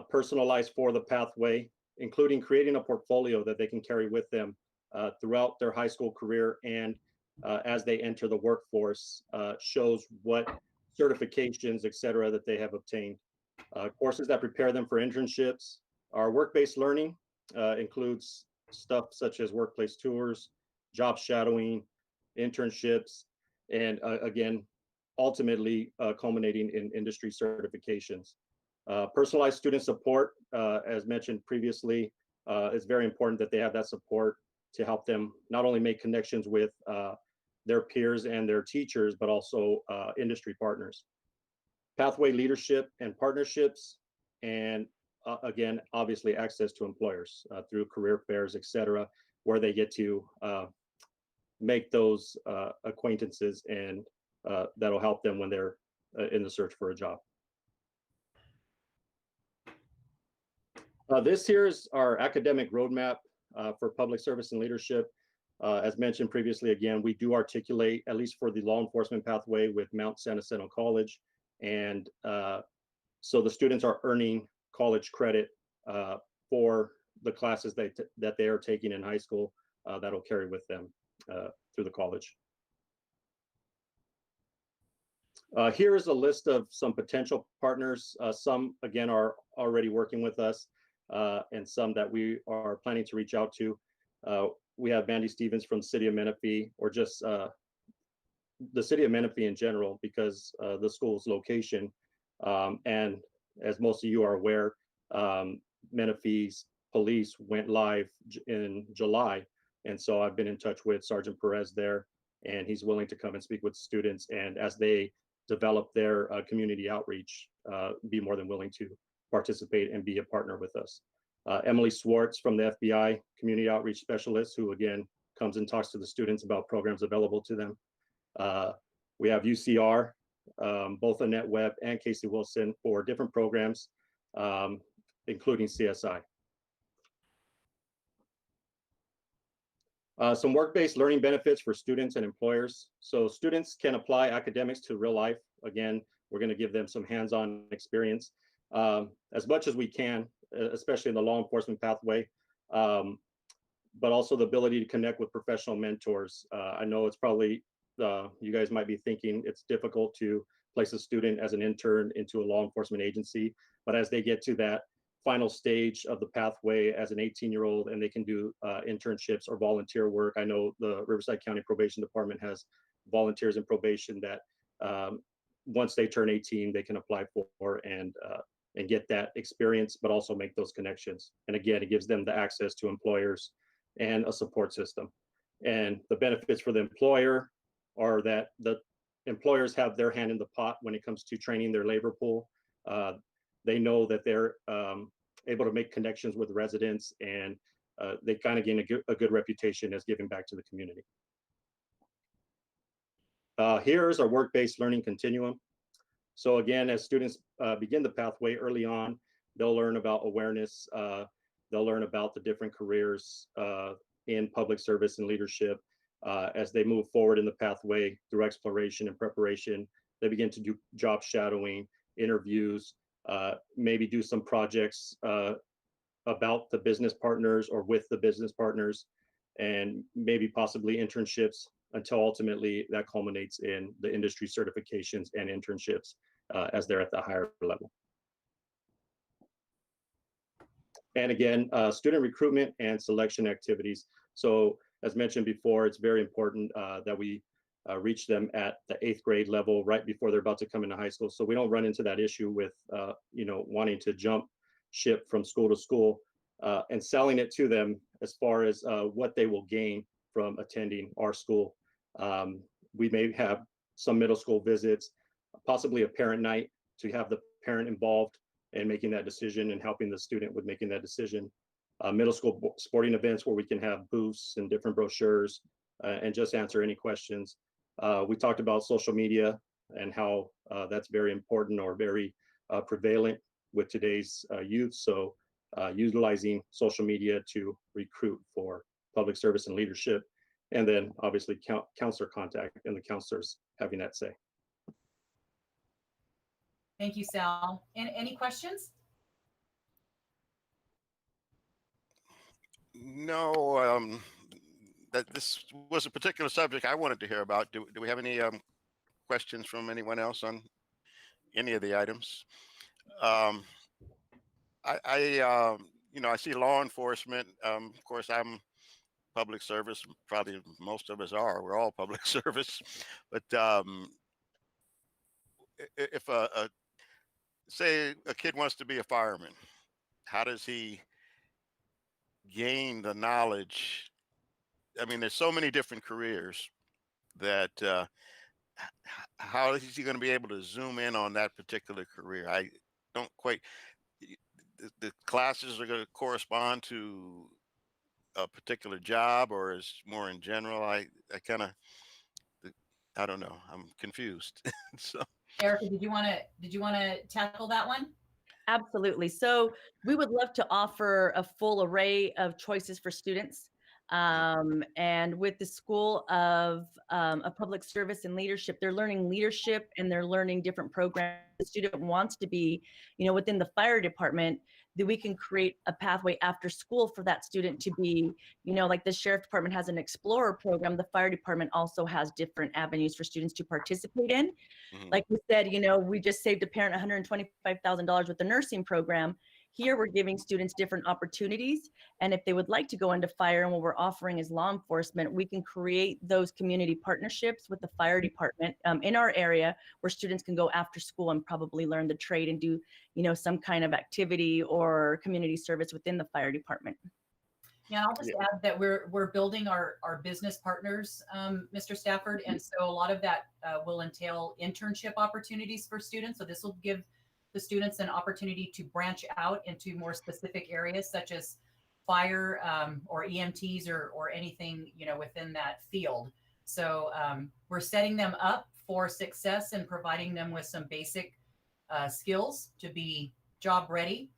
personalized for the pathway, including creating a portfolio that they can carry with them throughout their high school career and as they enter the workforce, shows what certifications, et cetera, that they have obtained. Courses that prepare them for internships. Our work-based learning includes stuff such as workplace tours, job shadowing, internships, and again, ultimately culminating in industry certifications. Personalized student support, as mentioned previously, is very important that they have that support to help them not only make connections with their peers and their teachers, but also industry partners. Pathway leadership and partnerships, and again, obviously access to employers through career fairs, et cetera, where they get to make those acquaintances, and that'll help them when they're in the search for a job. This here is our academic roadmap for public service and leadership. As mentioned previously, again, we do articulate, at least for the law enforcement pathway, with Mount San Jacinto College. And so the students are earning college credit for the classes that they are taking in high school that'll carry with them through the college. Here is a list of some potential partners. Some, again, are already working with us, and some that we are planning to reach out to. We have Mandy Stevens from the city of Menifee, or just the city of Menifee in general, because the school's location. And as most of you are aware, Menifee's police went live in July. And so I've been in touch with Sergeant Perris there, and he's willing to come and speak with students. And as they develop their community outreach, be more than willing to participate and be a partner with us. Emily Swartz from the FBI, Community Outreach Specialist, who again comes and talks to the students about programs available to them. We have UCR, both Annette Webb and Casey Wilson, for different programs, including CSI. Some work-based learning benefits for students and employers. So students can apply academics to real life. Again, we're going to give them some hands-on experience as much as we can, especially in the law enforcement pathway, but also the ability to connect with professional mentors. I know it's probably, you guys might be thinking it's difficult to place a student as an intern into a law enforcement agency, but as they get to that final stage of the pathway as an 18-year-old and they can do internships or volunteer work. I know the Riverside County Probation Department has volunteers in probation that once they turn 18, they can apply for and and get that experience, but also make those connections. And again, it gives them the access to employers and a support system. And the benefits for the employer are that the employers have their hand in the pot when it comes to training their labor pool. They know that they're able to make connections with residents, and they kind of gain a good reputation as giving back to the community. Here's our work-based learning continuum. So again, as students begin the pathway early on, they'll learn about awareness. They'll learn about the different careers in public service and leadership. As they move forward in the pathway through exploration and preparation, they begin to do job shadowing, interviews, maybe do some projects about the business partners or with the business partners, and maybe possibly internships, until ultimately that culminates in the industry certifications and internships as they're at the higher level. And again, student recruitment and selection activities. So as mentioned before, it's very important that we reach them at the 8th grade level right before they're about to come into high school. So we don't run into that issue with, wanting to jump ship from school to school and selling it to them as far as what they will gain from attending our school. We may have some middle school visits, possibly a parent night to have the parent involved in making that decision and helping the student with making that decision. Middle school sporting events where we can have booths and different brochures and just answer any questions. We talked about social media and how that's very important or very prevalent with today's youth. So utilizing social media to recruit for public service and leadership, and then obviously counselor contact and the counselors having that say. Thank you, Sal. And any questions? No, that this was a particular subject I wanted to hear about. Do we have any questions from anyone else on any of the items? I see law enforcement. Of course, I'm public service. Probably most of us are. We're all public service. But if say a kid wants to be a fireman, how does he gain the knowledge? I mean, there's so many different careers that how is he going to be able to zoom in on that particular career? I don't quite. The classes are going to correspond to a particular job, or is more in general? I don't know. I'm confused. So, Erica, did you want to tackle that one? Absolutely. So we would love to offer a full array of choices for students. And with the School of Public Service and Leadership, they're learning leadership and they're learning different programs. The student wants to be, within the fire department, that we can create a pathway after school for that student to be, like the sheriff department has an explorer program. The fire department also has different avenues for students to participate in. Like we said, we just saved a parent $125,000 with the nursing program. Here we're giving students different opportunities. And if they would like to go into fire, and what we're offering is law enforcement, we can create those community partnerships with the fire department in our area where students can go after school and probably learn the trade and do, some kind of activity or community service within the fire department. Yeah, I'll just add that we're building our business partners, Mr. Stafford, and so a lot of that will entail internship opportunities for students. So this will give the students an opportunity to branch out into more specific areas such as fire or EMTs or anything within that field. So we're setting them up for success and providing them with some basic skills to be job ready.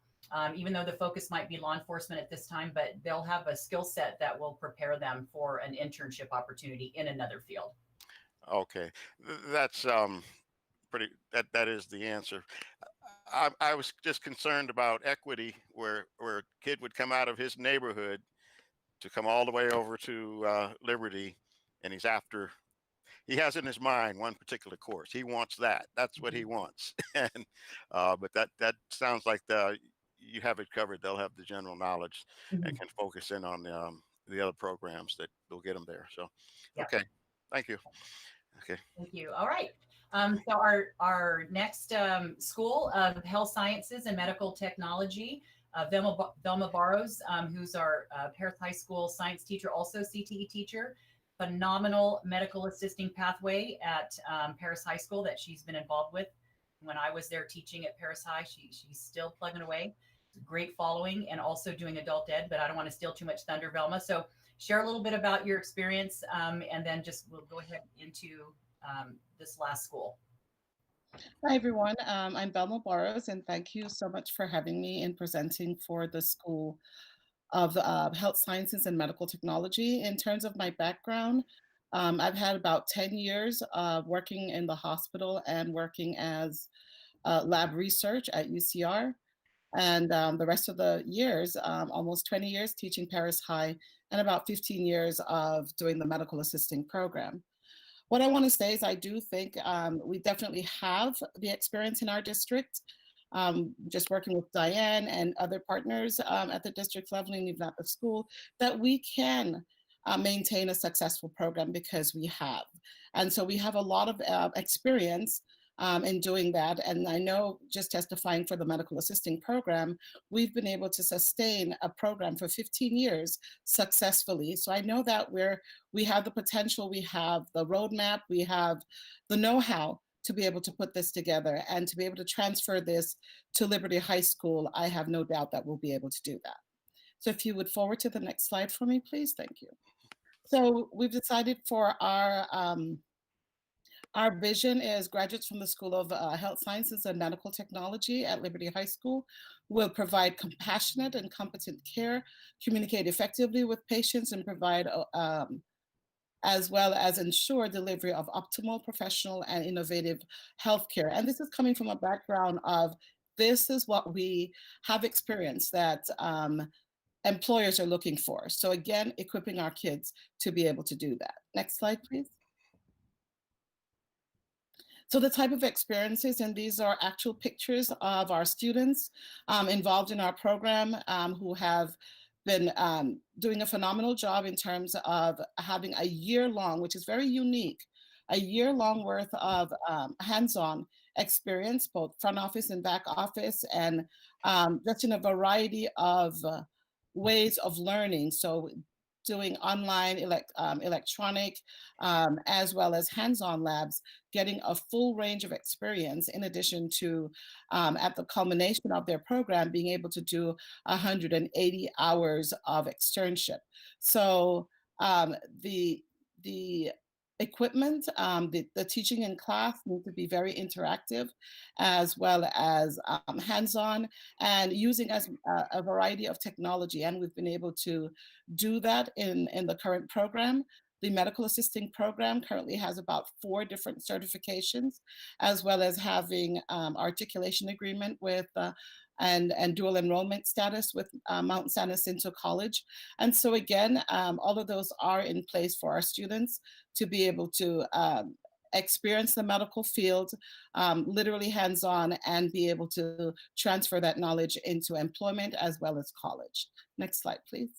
Even though the focus might be law enforcement at this time, but they'll have a skill set that will prepare them for an internship opportunity in another field. okay, that's pretty. That is the answer. I was just concerned about equity, where a kid would come out of his neighborhood to come all the way over to Liberty, and he has in his mind one particular course. He wants that. That's what he wants. And but that sounds like you have it covered. They'll have the general knowledge and can focus in on the other programs that will get them there. So, Yeah. okay, thank you. Okay. Thank you. All right. So our next School of Health Sciences and Medical Technology, Velma Barrows, who's our Perris High School science teacher, also CTE teacher, phenomenal medical assisting pathway at Perris High School that she's been involved with. When I was there teaching at Perris High, she's still plugging away. Great following, and also doing adult ed, but I don't want to steal too much thunder, Velma. So share a little bit about your experience, and then we'll go ahead into this last school. Hi, everyone. I'm Velma Barrows, and thank you so much for having me in presenting for the School of Health Sciences and Medical Technology. In terms of my background, I've had about 10 years working in the hospital and working as lab research at UCR. And the rest of the years, almost 20 years teaching Perris High, and about 15 years of doing the medical assisting program. What I want to say is I do think we definitely have the experience in our district, just working with Diane and other partners at the district level and even at the school, that we can maintain a successful program because we have. And so we have a lot of experience in doing that. And I know, just testifying for the medical assisting program, we've been able to sustain a program for 15 years successfully. So I know that we have the potential, we have the roadmap, we have the know-how to be able to put this together and to be able to transfer this to Liberty High School. I have no doubt that we'll be able to do that. So if you would forward to the next slide for me, please. Thank you. So we've decided for our vision is graduates from the School of Health Sciences and Medical Technology at Liberty High School will provide compassionate and competent care, communicate effectively with patients, and provide as well as ensure delivery of optimal, professional, and innovative healthcare. And this is coming from a background of this is what we have experienced that employers are looking for. So again, equipping our kids to be able to do that. Next slide, please. So the type of experiences, and these are actual pictures of our students involved in our program who have been doing a phenomenal job in terms of having a year-long, which is very unique, a year-long worth of hands-on experience, both front office and back office, and just in a variety of ways of learning. So doing online, electronic, as well as hands-on labs, getting a full range of experience in addition to, at the culmination of their program, being able to do 180 hours of externship. So the equipment, the teaching in class need to be very interactive, as well as hands-on, and using a variety of technology. And we've been able to do that in the current program. The medical assisting program currently has about 4 different certifications, as well as having articulation agreement with and dual enrollment status with Mount San Jacinto College. And so again, all of those are in place for our students to be able to experience the medical field, literally hands-on, and be able to transfer that knowledge into employment as well as college. Next slide, please.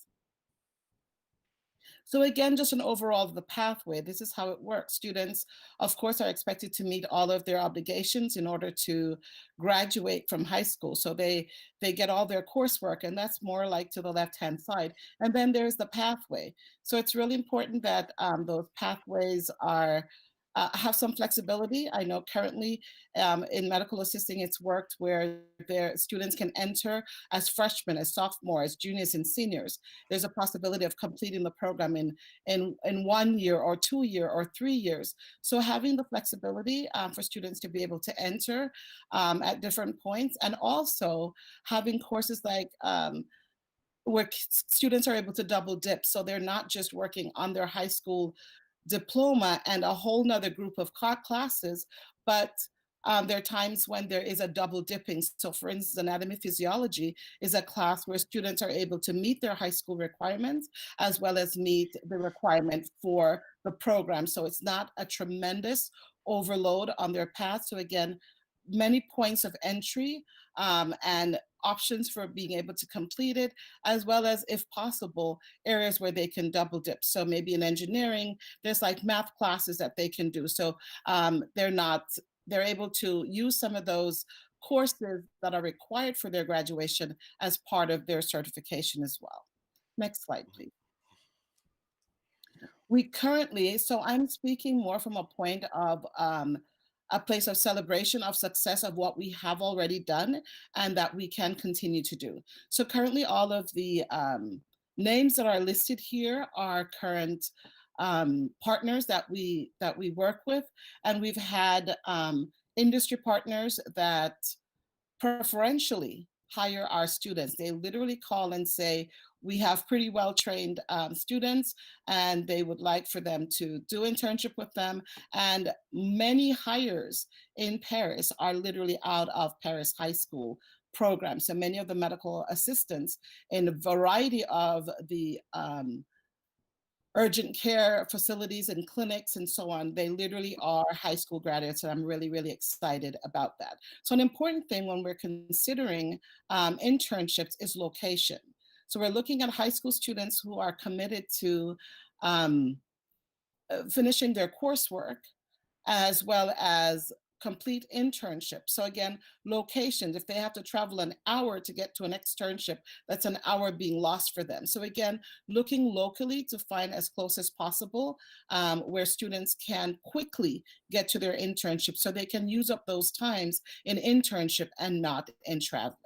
So again, just an overall of the pathway, this is how it works. Students, of course, are expected to meet all of their obligations in order to graduate from high school. So they get all their coursework, and that's more like to the left-hand side. And then there's the pathway. So it's really important that those pathways are have some flexibility. I know currently in medical assisting, it's worked where their students can enter as freshmen, as sophomores, juniors, and seniors. There's a possibility of completing the program in 1 year or 2 year or 3 years. So having the flexibility for students to be able to enter at different points, and also having courses like where students are able to double dip. So they're not just working on their high school diploma and a whole nother group of classes, but there are times when there is a double dipping. So for instance, anatomy physiology is a class where students are able to meet their high school requirements as well as meet the requirement for the program. So it's not a tremendous overload on their path. So again, many points of entry and options for being able to complete it, as well as, if possible, areas where they can double dip. So maybe in engineering, there's like math classes that they can do. So they're able to use some of those courses that are required for their graduation as part of their certification as well. Next slide, please. We currently, so I'm speaking more from a point of a place of celebration of success of what we have already done and that we can continue to do. So currently all of the names that are listed here are current partners that we work with, and we've had industry partners that preferentially hire our students. They literally call and say, we have pretty well trained students and they would like for them to do internship with them. And many hires in Perris are literally out of Perris High School programs. So many of the medical assistants in a variety of the urgent care facilities and clinics and so on, they literally are high school graduates, and I'm really, really excited about that. So an important thing when we're considering internships is location. So we're looking at high school students who are committed to finishing their coursework, as well as complete internship. So again, locations, if they have to travel an hour to get to an externship, that's an hour being lost for them. So again, looking locally to find as close as possible where students can quickly get to their internship so they can use up those times in internship and not in traveling.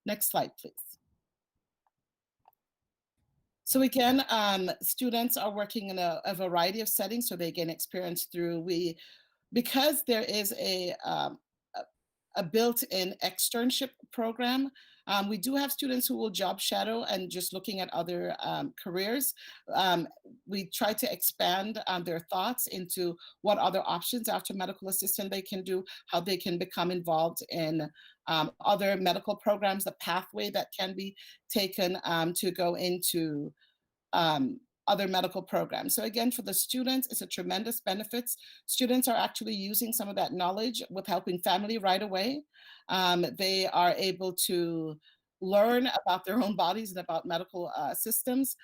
Next slide, please. So again, students are working in a variety of settings so they gain experience through, because there is a built-in externship program, we do have students who will job shadow and just looking at other careers. We try to expand their thoughts into what other options after medical assistant they can do, how they can become involved in other medical programs, the pathway that can be taken to go into other medical programs. So again, for the students, it's a tremendous benefits. Students are actually using some of that knowledge with helping family right away. They are able to learn about their own bodies and about medical systems.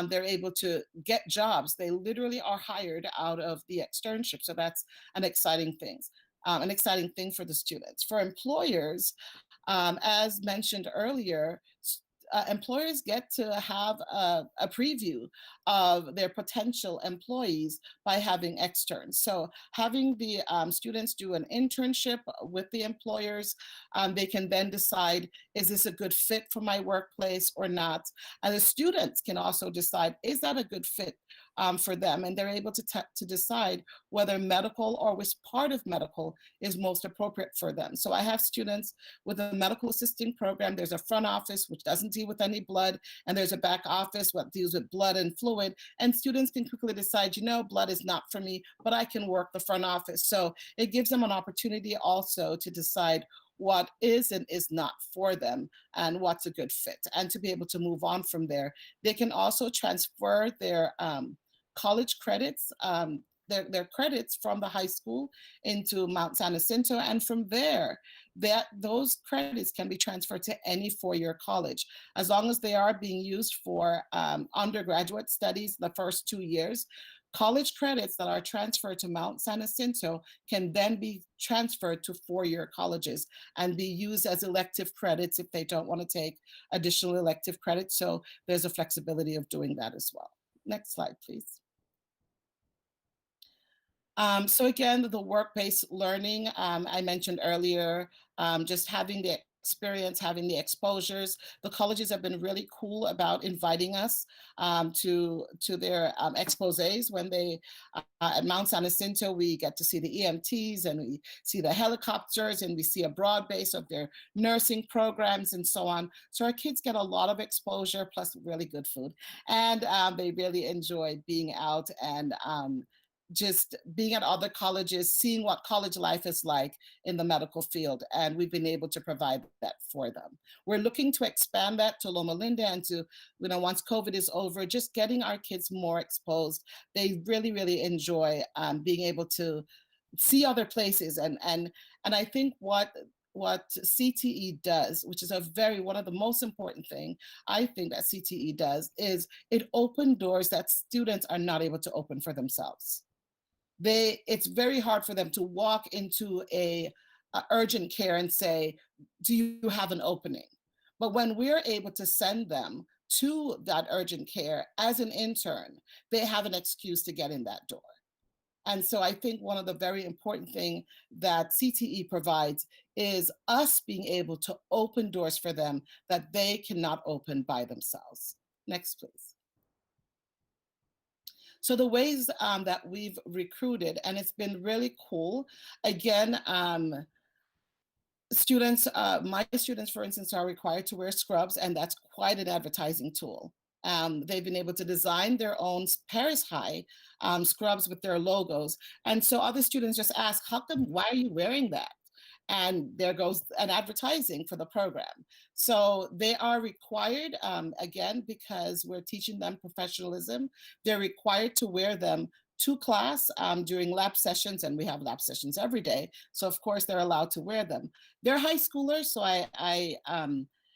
They're able to get jobs. They literally are hired out of the externship. So that's an exciting thing for the students. For employers, as mentioned earlier, employers get to have a preview of their potential employees by having externs. So having the students do an internship with the employers, they can then decide, is this a good fit for my workplace or not? And the students can also decide, is that a good fit for them? And they're able to decide whether medical or which part of medical is most appropriate for them. So I have students with a medical assisting program. There's a front office, which doesn't deal with any blood, and there's a back office what deals with blood and fluid, and students can quickly decide, blood is not for me, but I can work the front office. So it gives them an opportunity also to decide what is and is not for them and what's a good fit, and to be able to move on from there. They can also transfer their college credits, their credits from the high school into Mount San Jacinto, and from there, those credits can be transferred to any four-year college, as long as they are being used for undergraduate studies the first 2 years. College credits that are transferred to Mount San Jacinto can then be transferred to four-year colleges and be used as elective credits if they don't want to take additional elective credits. So there's a flexibility of doing that as well. Next slide, please. So again, the work-based learning, I mentioned earlier, just having the experience, having the exposures. The colleges have been really cool about inviting us to their exposés. When they, at Mount San Jacinto, we get to see the EMTs and we see the helicopters and we see a broad base of their nursing programs and so on. So our kids get a lot of exposure plus really good food. And they really enjoy being out and just being at other colleges, seeing what college life is like in the medical field. And we've been able to provide that for them. We're looking to expand that to Loma Linda and to, once COVID is over, just getting our kids more exposed. They really, really enjoy being able to see other places. And I think what CTE does, which is one of the most important thing I think that CTE does, is it opened doors that students are not able to open for themselves. It's very hard for them to walk into a urgent care and say, do you have an opening? But when we're able to send them to that urgent care as an intern, they have an excuse to get in that door. And so I think one of the very important things that CTE provides is us being able to open doors for them that they cannot open by themselves. Next, please. So the ways that we've recruited, and it's been really cool. Again, students, my students, for instance, are required to wear scrubs, and that's quite an advertising tool. They've been able to design their own Perris High scrubs with their logos. And so other students just ask, why are you wearing that? And there goes an advertising for the program. So they are required, again, because we're teaching them professionalism, they're required to wear them to class during lab sessions, and we have lab sessions every day. So of course they're allowed to wear them. They're high schoolers, so I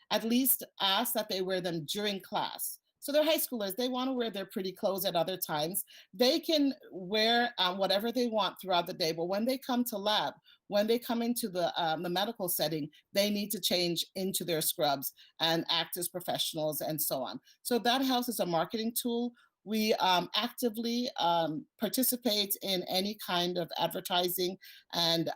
at least ask that they wear them during class. So they're high schoolers, they want to wear their pretty clothes at other times. They can wear whatever they want throughout the day, but when they come to lab, when they come into the medical setting, they need to change into their scrubs and act as professionals and so on. So that helps as a marketing tool. We actively participate in any kind of advertising and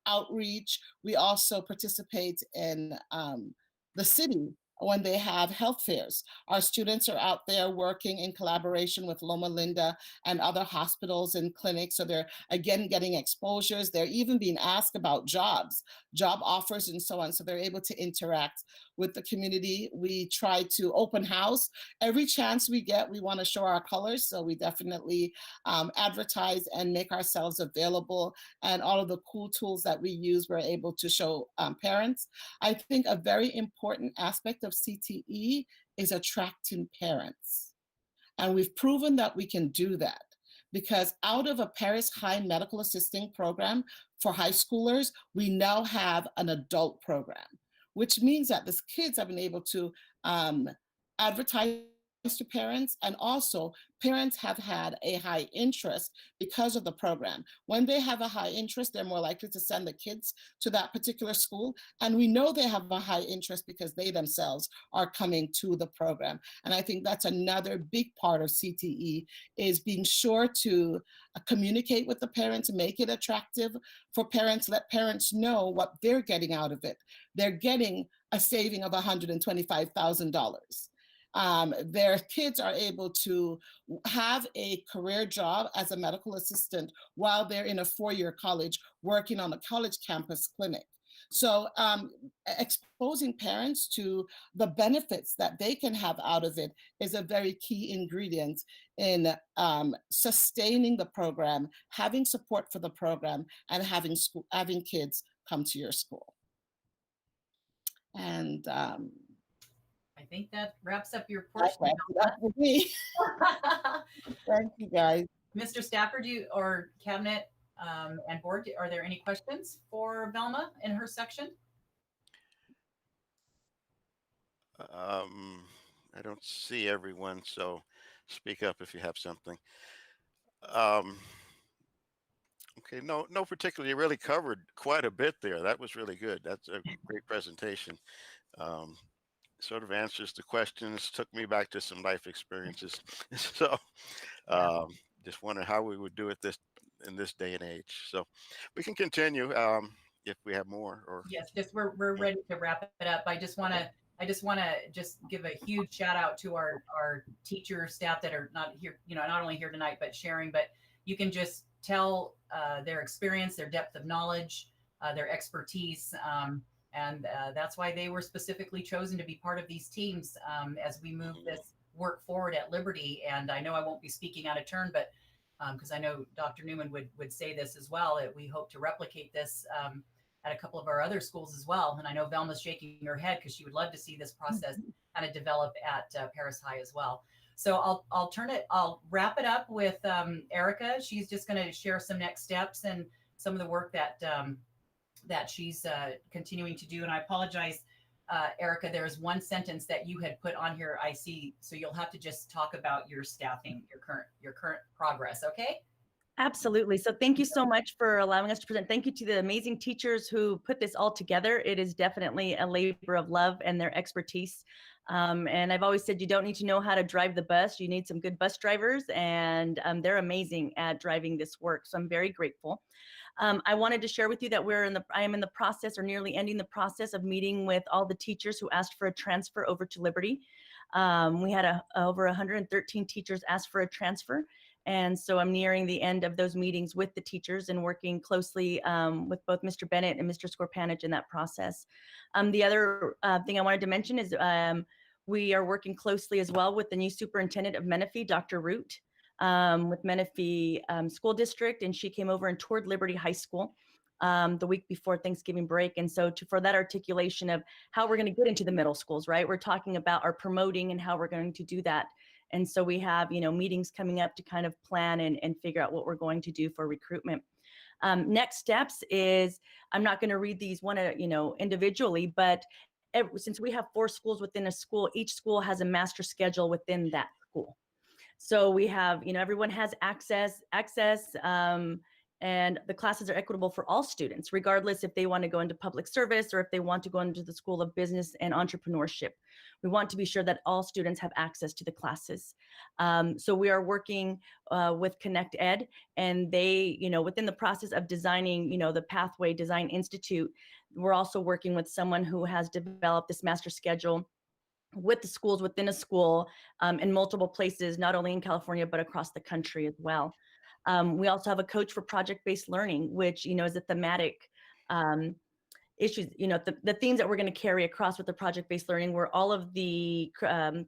outreach. We also participate in the city when they have health fairs. Our students are out there working in collaboration with Loma Linda and other hospitals and clinics. So they're, again, getting exposures. They're even being asked about jobs, job offers, and so on. So they're able to interact with the community. We try to open house. Every chance we get, we want to show our colors. So we definitely advertise and make ourselves available. And all of the cool tools that we use, we're able to show parents. I think a very important aspect of CTE is attracting parents. And we've proven that we can do that, because out of a Perris High medical assisting program for high schoolers, we now have an adult program, which means that the kids have been able to advertise to parents, and also parents have had a high interest because of the program. When they have a high interest, they're more likely to send the kids to that particular school. And we know they have a high interest because they themselves are coming to the program. And I think that's another big part of CTE, is being sure to communicate with the parents, make it attractive for parents, let parents know what they're getting out of it. They're getting a saving of $125,000. Their kids are able to have a career job as a medical assistant while they're in a four-year college working on a college campus clinic. So exposing parents to the benefits that they can have out of it is a very key ingredient in sustaining the program, having support for the program, and having kids come to your school. And I think that wraps up your portion. That's for me. Thank you, guys. Mr. Stafford, or Cabinet and Board, are there any questions for Velma in her section? I don't see everyone, so speak up if you have something. Okay, no particularly. You really covered quite a bit there. That was really good. That's a great presentation. Sort of answers the questions, took me back to some life experiences. So just wonder how we would do it in this day and age. So we can continue if we have more. Or yes, just we're ready to wrap it up. I just want to give a huge shout out to our teacher staff that are not here, not only here tonight, but sharing, but you can just tell their experience, their depth of knowledge, their expertise. And that's why they were specifically chosen to be part of these teams as we move this work forward at Liberty. And I know I won't be speaking out of turn, but because I know Dr. Newman would say this as well, we hope to replicate this at a couple of our other schools as well. And I know Velma's shaking her head because she would love to see this process kind of develop at Perris High as well. So I'll wrap it up with Erica. She's just going to share some next steps and some of the work that that she's continuing to do. And I apologize, Erica, there is one sentence that you had put on here, I see. So you'll have to just talk about your staffing, your current progress, okay? Absolutely. So thank you so much for allowing us to present. Thank you to the amazing teachers who put this all together. It is definitely a labor of love and their expertise. And I've always said you don't need to know how to drive the bus. You need some good bus drivers, and they're amazing at driving this work. So I'm very grateful. I wanted to share with you that I am in the process, or nearly ending the process, of meeting with all the teachers who asked for a transfer over to Liberty. We had over 113 teachers ask for a transfer. And so I'm nearing the end of those meetings with the teachers and working closely with both Mr. Bennett and Mr. Skorpanich in that process. The other thing I wanted to mention is we are working closely as well with the new superintendent of Menifee, Dr. Root, with Menifee School District, and she came over and toured Liberty High School the week before Thanksgiving break. And so for that articulation of how we're going to get into the middle schools, right? We're talking about our promoting and how we're going to do that. And so we have, meetings coming up to kind of plan and figure out what we're going to do for recruitment. Next steps is, I'm not going to read these individually, but since we have 4 schools within a school, each school has a master schedule within that school. So we have, everyone has access, and the classes are equitable for all students, regardless if they want to go into public service or if they want to go into the School of Business and Entrepreneurship. We want to be sure that all students have access to the classes. So we are working with Connect Ed, and they, within the process of designing, the Pathway Design Institute, we're also working with someone who has developed this master schedule with the schools within a school in multiple places, not only in California, but across the country as well. We also have a coach for project-based learning, which, is a thematic issues, the themes that we're going to carry across with the project-based learning, where all of the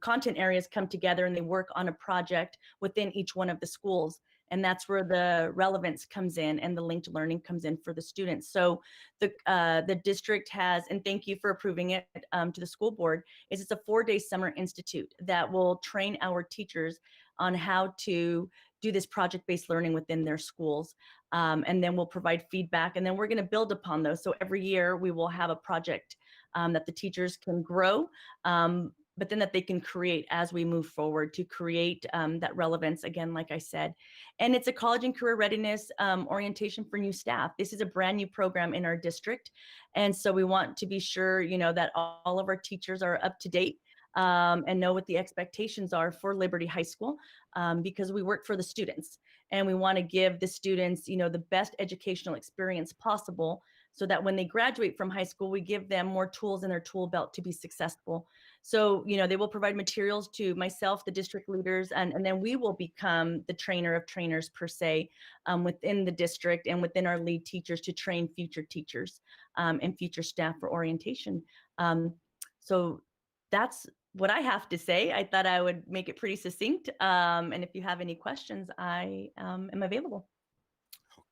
content areas come together and they work on a project within each one of the schools. And that's where the relevance comes in and the linked learning comes in for the students. So the district has, and thank you for approving it to the school board, it's a 4-day summer institute that will train our teachers on how to do this project-based learning within their schools. And then we'll provide feedback, and then we're going to build upon those. So every year we will have a project that the teachers can grow, but then that they can create as we move forward to create that relevance, again, like I said. And it's a college and career readiness orientation for new staff. This is a brand new program in our district. And so we want to be sure, that all of our teachers are up to date and know what the expectations are for Liberty High School, because we work for the students, and we want to give the students, the best educational experience possible, so that when they graduate from high school, we give them more tools in their tool belt to be successful. So, they will provide materials to myself, the district leaders, and then we will become the trainer of trainers per se within the district and within our lead teachers to train future teachers and future staff for orientation. So that's what I have to say. I thought I would make it pretty succinct. And if you have any questions, I am available.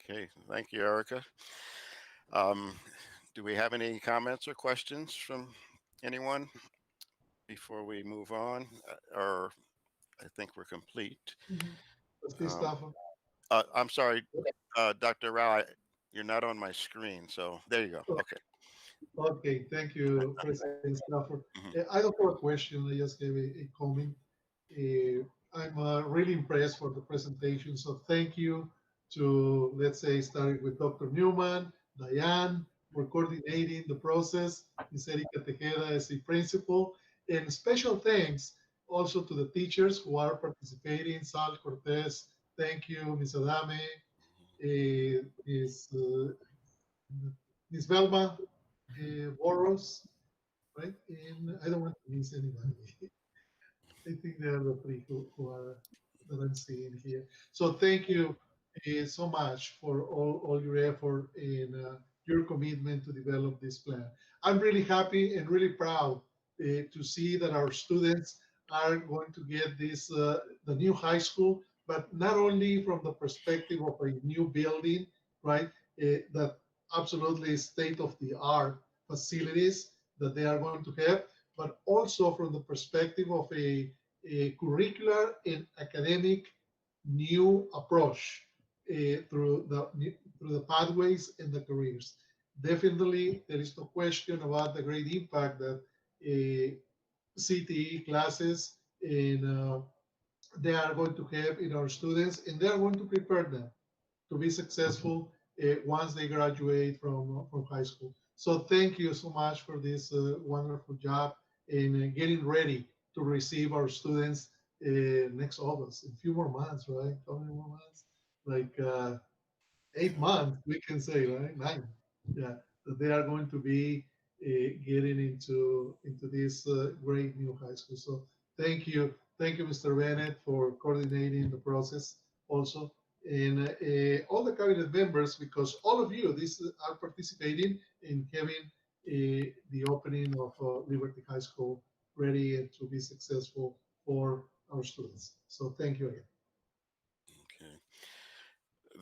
Okay, thank you, Erica. Do we have any comments or questions from anyone before we move on? Or I think we're complete. I'm sorry, Dr. Rao, you're not on my screen. So there you go. Okay. Okay, thank you, President Stafford. I don't have a question. I just gave a comment. I'm really impressed for the presentation. So thank you to, let's say, starting with Dr. Newman, Diane, for coordinating the process, Ms. Erica Tejeda as a principal, and special thanks also to the teachers who are participating, Sal Cortez, thank you, Ms. Adame, Ms. Velma, Boros, right? And I don't want to miss anybody. I think there are the 3 who are that I'm seeing here. So thank you so much for all your effort and your commitment to develop this plan. I'm really happy and really proud to see that our students are going to get this the new high school, but not only from the perspective of a new building, right? That absolutely state-of-the-art facilities that they are going to have, but also from the perspective of a curricular and academic new approach through the pathways and the careers. Definitely, there is no question about the great impact that CTE classes and they are going to have in our students, and they are going to prepare them to be successful once they graduate from high school. So thank you so much for this wonderful job in getting ready to receive our students next August, in a few more months, right? How many more months? Like 8 months, we can say, right? 9. Yeah, that they are going to be getting into this great new high school. So thank you, Mr. Bennett, for coordinating the process also, and all the cabinet members, because all of you are participating in having the opening of Liberty High School ready and to be successful for our students. So thank you again. Okay.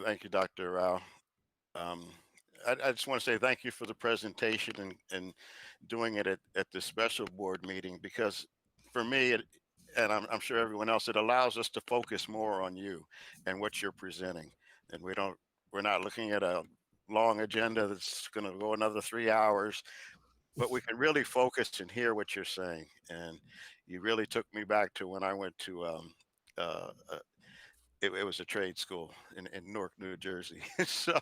Thank you, Dr. Rao. I just want to say thank you for the presentation and doing it at this special board meeting, because for me, and I'm sure everyone else, it allows us to focus more on you and what you're presenting. And we're not looking at a long agenda that's going to go another 3 hours, but we can really focus and hear what you're saying. And you really took me back to when I went to it was a trade school in Newark, New Jersey. So,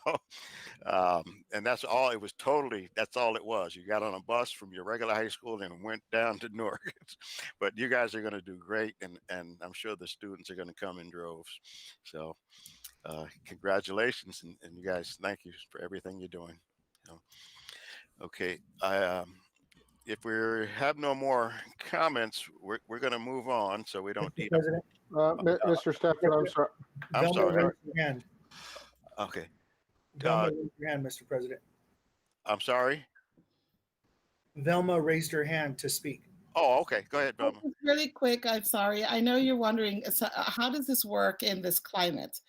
and that's all it was. That's all it was. You got on a bus from your regular high school and went down to Newark. But you guys are going to do great, and I'm sure the students are going to come in droves. So, congratulations, and you guys, thank you for everything you're doing. Okay, if we have no more comments, we're going to move on, so we don't need. President, Mr. Stafford, I'm sorry. I'm Velma, sorry. raise your hand. Okay. Velma, raise your hand, Mr. President. I'm sorry. Velma raised her hand to speak. Oh, okay. Go ahead, Velma. Really quick, I'm sorry. I know you're wondering, how does this work in this climate?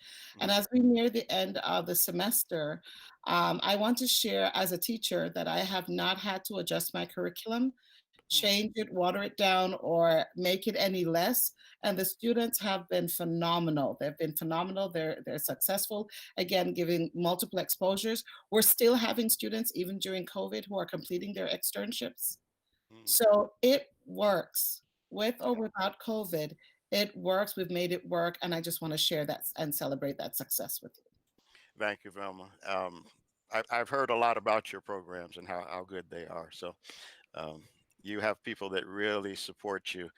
And as we near the end of the semester, I want to share as a teacher that I have not had to adjust my curriculum, change it, water it down, or make it any less. And the students have been phenomenal. They've been phenomenal. They're successful. Again, giving multiple exposures. We're still having students, even during COVID, who are completing their externships. So it works with or without COVID. It works. We've made it work. And I just want to share that and celebrate that success with you. Thank you, Velma. I've heard a lot about your programs and how good they are. So you have people that really support you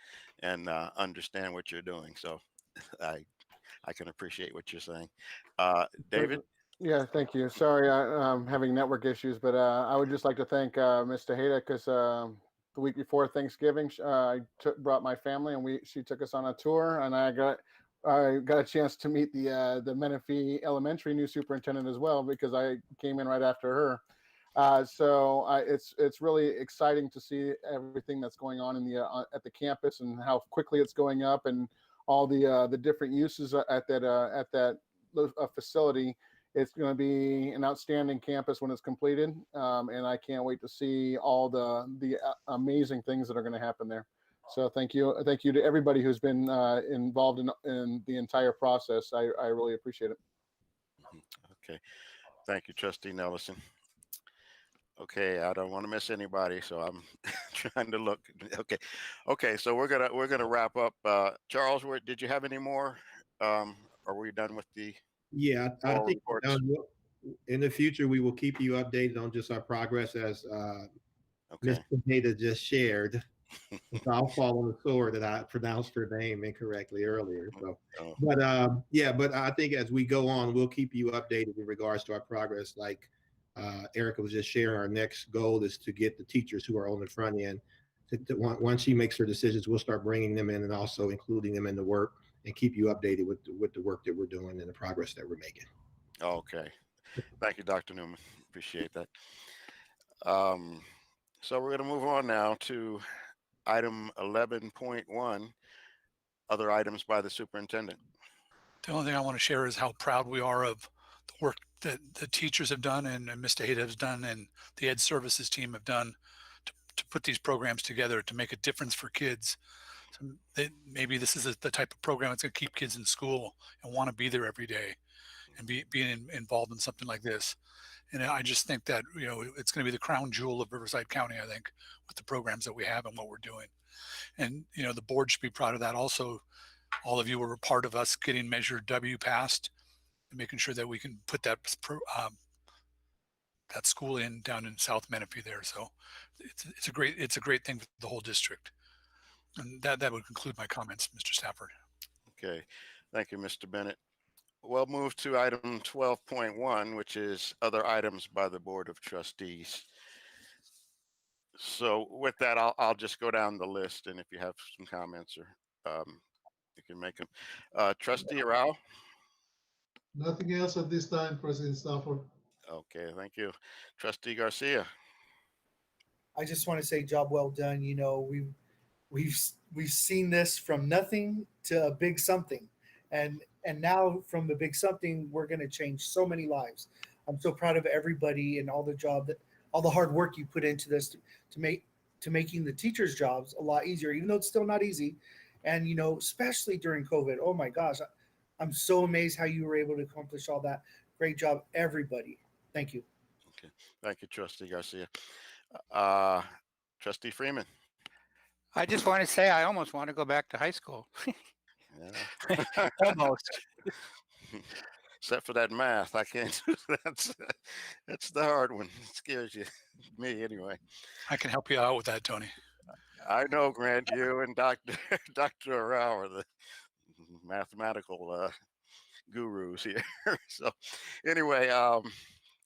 and understand what you're doing. So I can appreciate what you're saying. David? Yeah, thank you. Sorry, I'm having network issues, but I would just like to thank Ms. Tejeda, because the week before Thanksgiving, I brought my family, and she took us on a tour, and I got a chance to meet the Menifee Elementary new superintendent as well, because I came in right after her. So it's really exciting to see everything that's going on in at the campus and how quickly it's going up, and all the different uses at that facility. It's going to be an outstanding campus when it's completed, and I can't wait to see all the amazing things that are going to happen there. So thank you to everybody who's been involved in the entire process. I really appreciate it. Okay, thank you, Trustee Nelson. Okay, I don't want to miss anybody, so I'm trying to look. Okay. So we're gonna wrap up. Charles, did you have any more? Are we done with the? Yeah, I think in the future we will keep you updated on just our progress, as Ms. Pineda just shared. So I'll fall on the sword that I pronounced her name incorrectly earlier. So, but I think as we go on, we'll keep you updated in regards to our progress. Like Erica was just sharing, our next goal is to get the teachers who are on the front end. Once she makes her decisions, we'll start bringing them in and also including them in the work, and keep you updated with the work that we're doing and the progress that we're making. Okay. Thank you, Dr. Newman. Appreciate that. So we're going to move on now to item 11.1, other items by the superintendent. The only thing I want to share is how proud we are of the work that the teachers have done, and Ms. Tejeda has done, and the Ed Services team have done to put these programs together to make a difference for kids. So maybe this is the type of program that's going to keep kids in school and want to be there every day. and being involved in something like this. And I just think that, you know, it's going to be the crown jewel of Riverside County, I think, with the programs that we have and what we're doing. And, you know, the board should be proud of that. Also, all of you were a part of us getting Measure W passed and making sure that we can put that that school in down in South Menifee there. So it's a great thing for the whole district. And that would conclude my comments, Mr. Stafford. Okay, thank you, Mr. Bennett. We'll move to item 12.1, which is other items by the Board of Trustees. So with that, I'll just go down the list, and if you have some comments or you can make them. Trustee Rao. Nothing else at this time, President Stafford. Okay, thank you. Trustee Garcia. I just want to say job well done. You know, we've seen this from nothing to a big something. And now from the big something, we're going to change so many lives. I'm so proud of everybody and all the hard work you put into this to making the teachers' jobs a lot easier, even though it's still not easy. And, you know, especially during COVID, oh my gosh, I'm so amazed how you were able to accomplish all that. Great job, everybody. Thank you. Okay, thank you, Trustee Garcia. Trustee Freeman. I just want to say I almost want to go back to high school. Yeah. Almost. Except for that math, I can't do that. That's the hard one. It scares you, me anyway. I can help you out with that, Tony. I know, Grant, you and Dr. Rao are the mathematical gurus here. So anyway,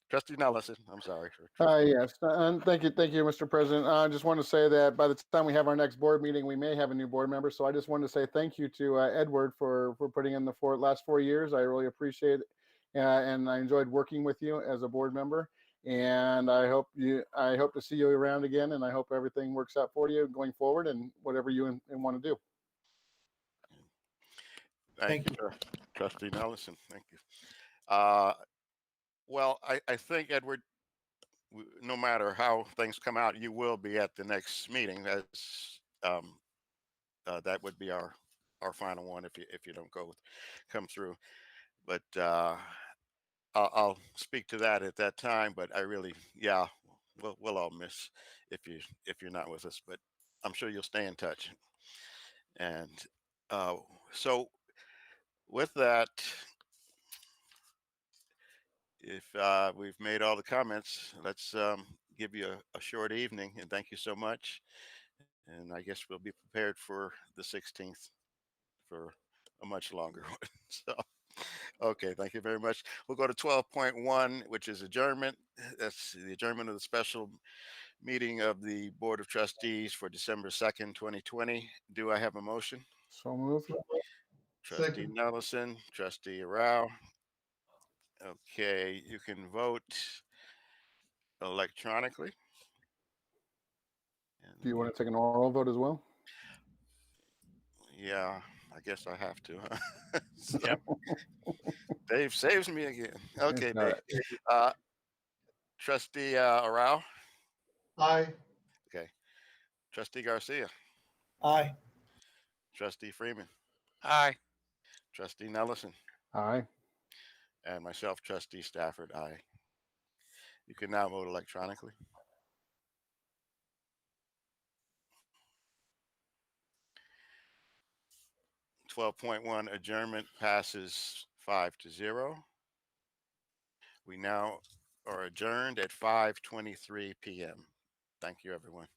Trustee Nelson, I'm sorry. Yes, and thank you, Mr. President. I just want to say that by the time we have our next board meeting, we may have a new board member. So I just wanted to say thank you to Edward for putting in the last 4 years. I really appreciate it, and I enjoyed working with you as a board member. And I hope to see you around again, and I hope everything works out for you going forward and whatever you want to do. Thank you, Trustee Nelson. Thank you. Well, I think, Edward, no matter how things come out, you will be at the next meeting. That's that would be our final one if you don't come through. But I'll speak to that at that time. But I really, yeah, we'll all miss if you're not with us. But I'm sure you'll stay in touch. And so with that, if we've made all the comments, let's give you a short evening, and thank you so much. And I guess we'll be prepared for the 16th for a much longer one. So, okay, thank you very much. We'll go to 12.1, which is adjournment. That's the adjournment of the special meeting of the Board of Trustees for December 2nd, 2020. Do I have a motion? So moved. Trustee Nelson, Trustee Rao. Okay, you can vote electronically. Do you want to take an oral vote as well? Yeah, I guess I have to. Huh? So, Yep. Dave saves me again. Okay, All Dave. Trustee Rao. Aye. Okay. Trustee Garcia. Aye. Trustee Freeman. Aye. Trustee Nelson. Aye. And myself, Trustee Stafford. Aye. You can now vote electronically. (12.1) adjournment passes 5-0. We now are adjourned at 5:23 p.m. Thank you, everyone.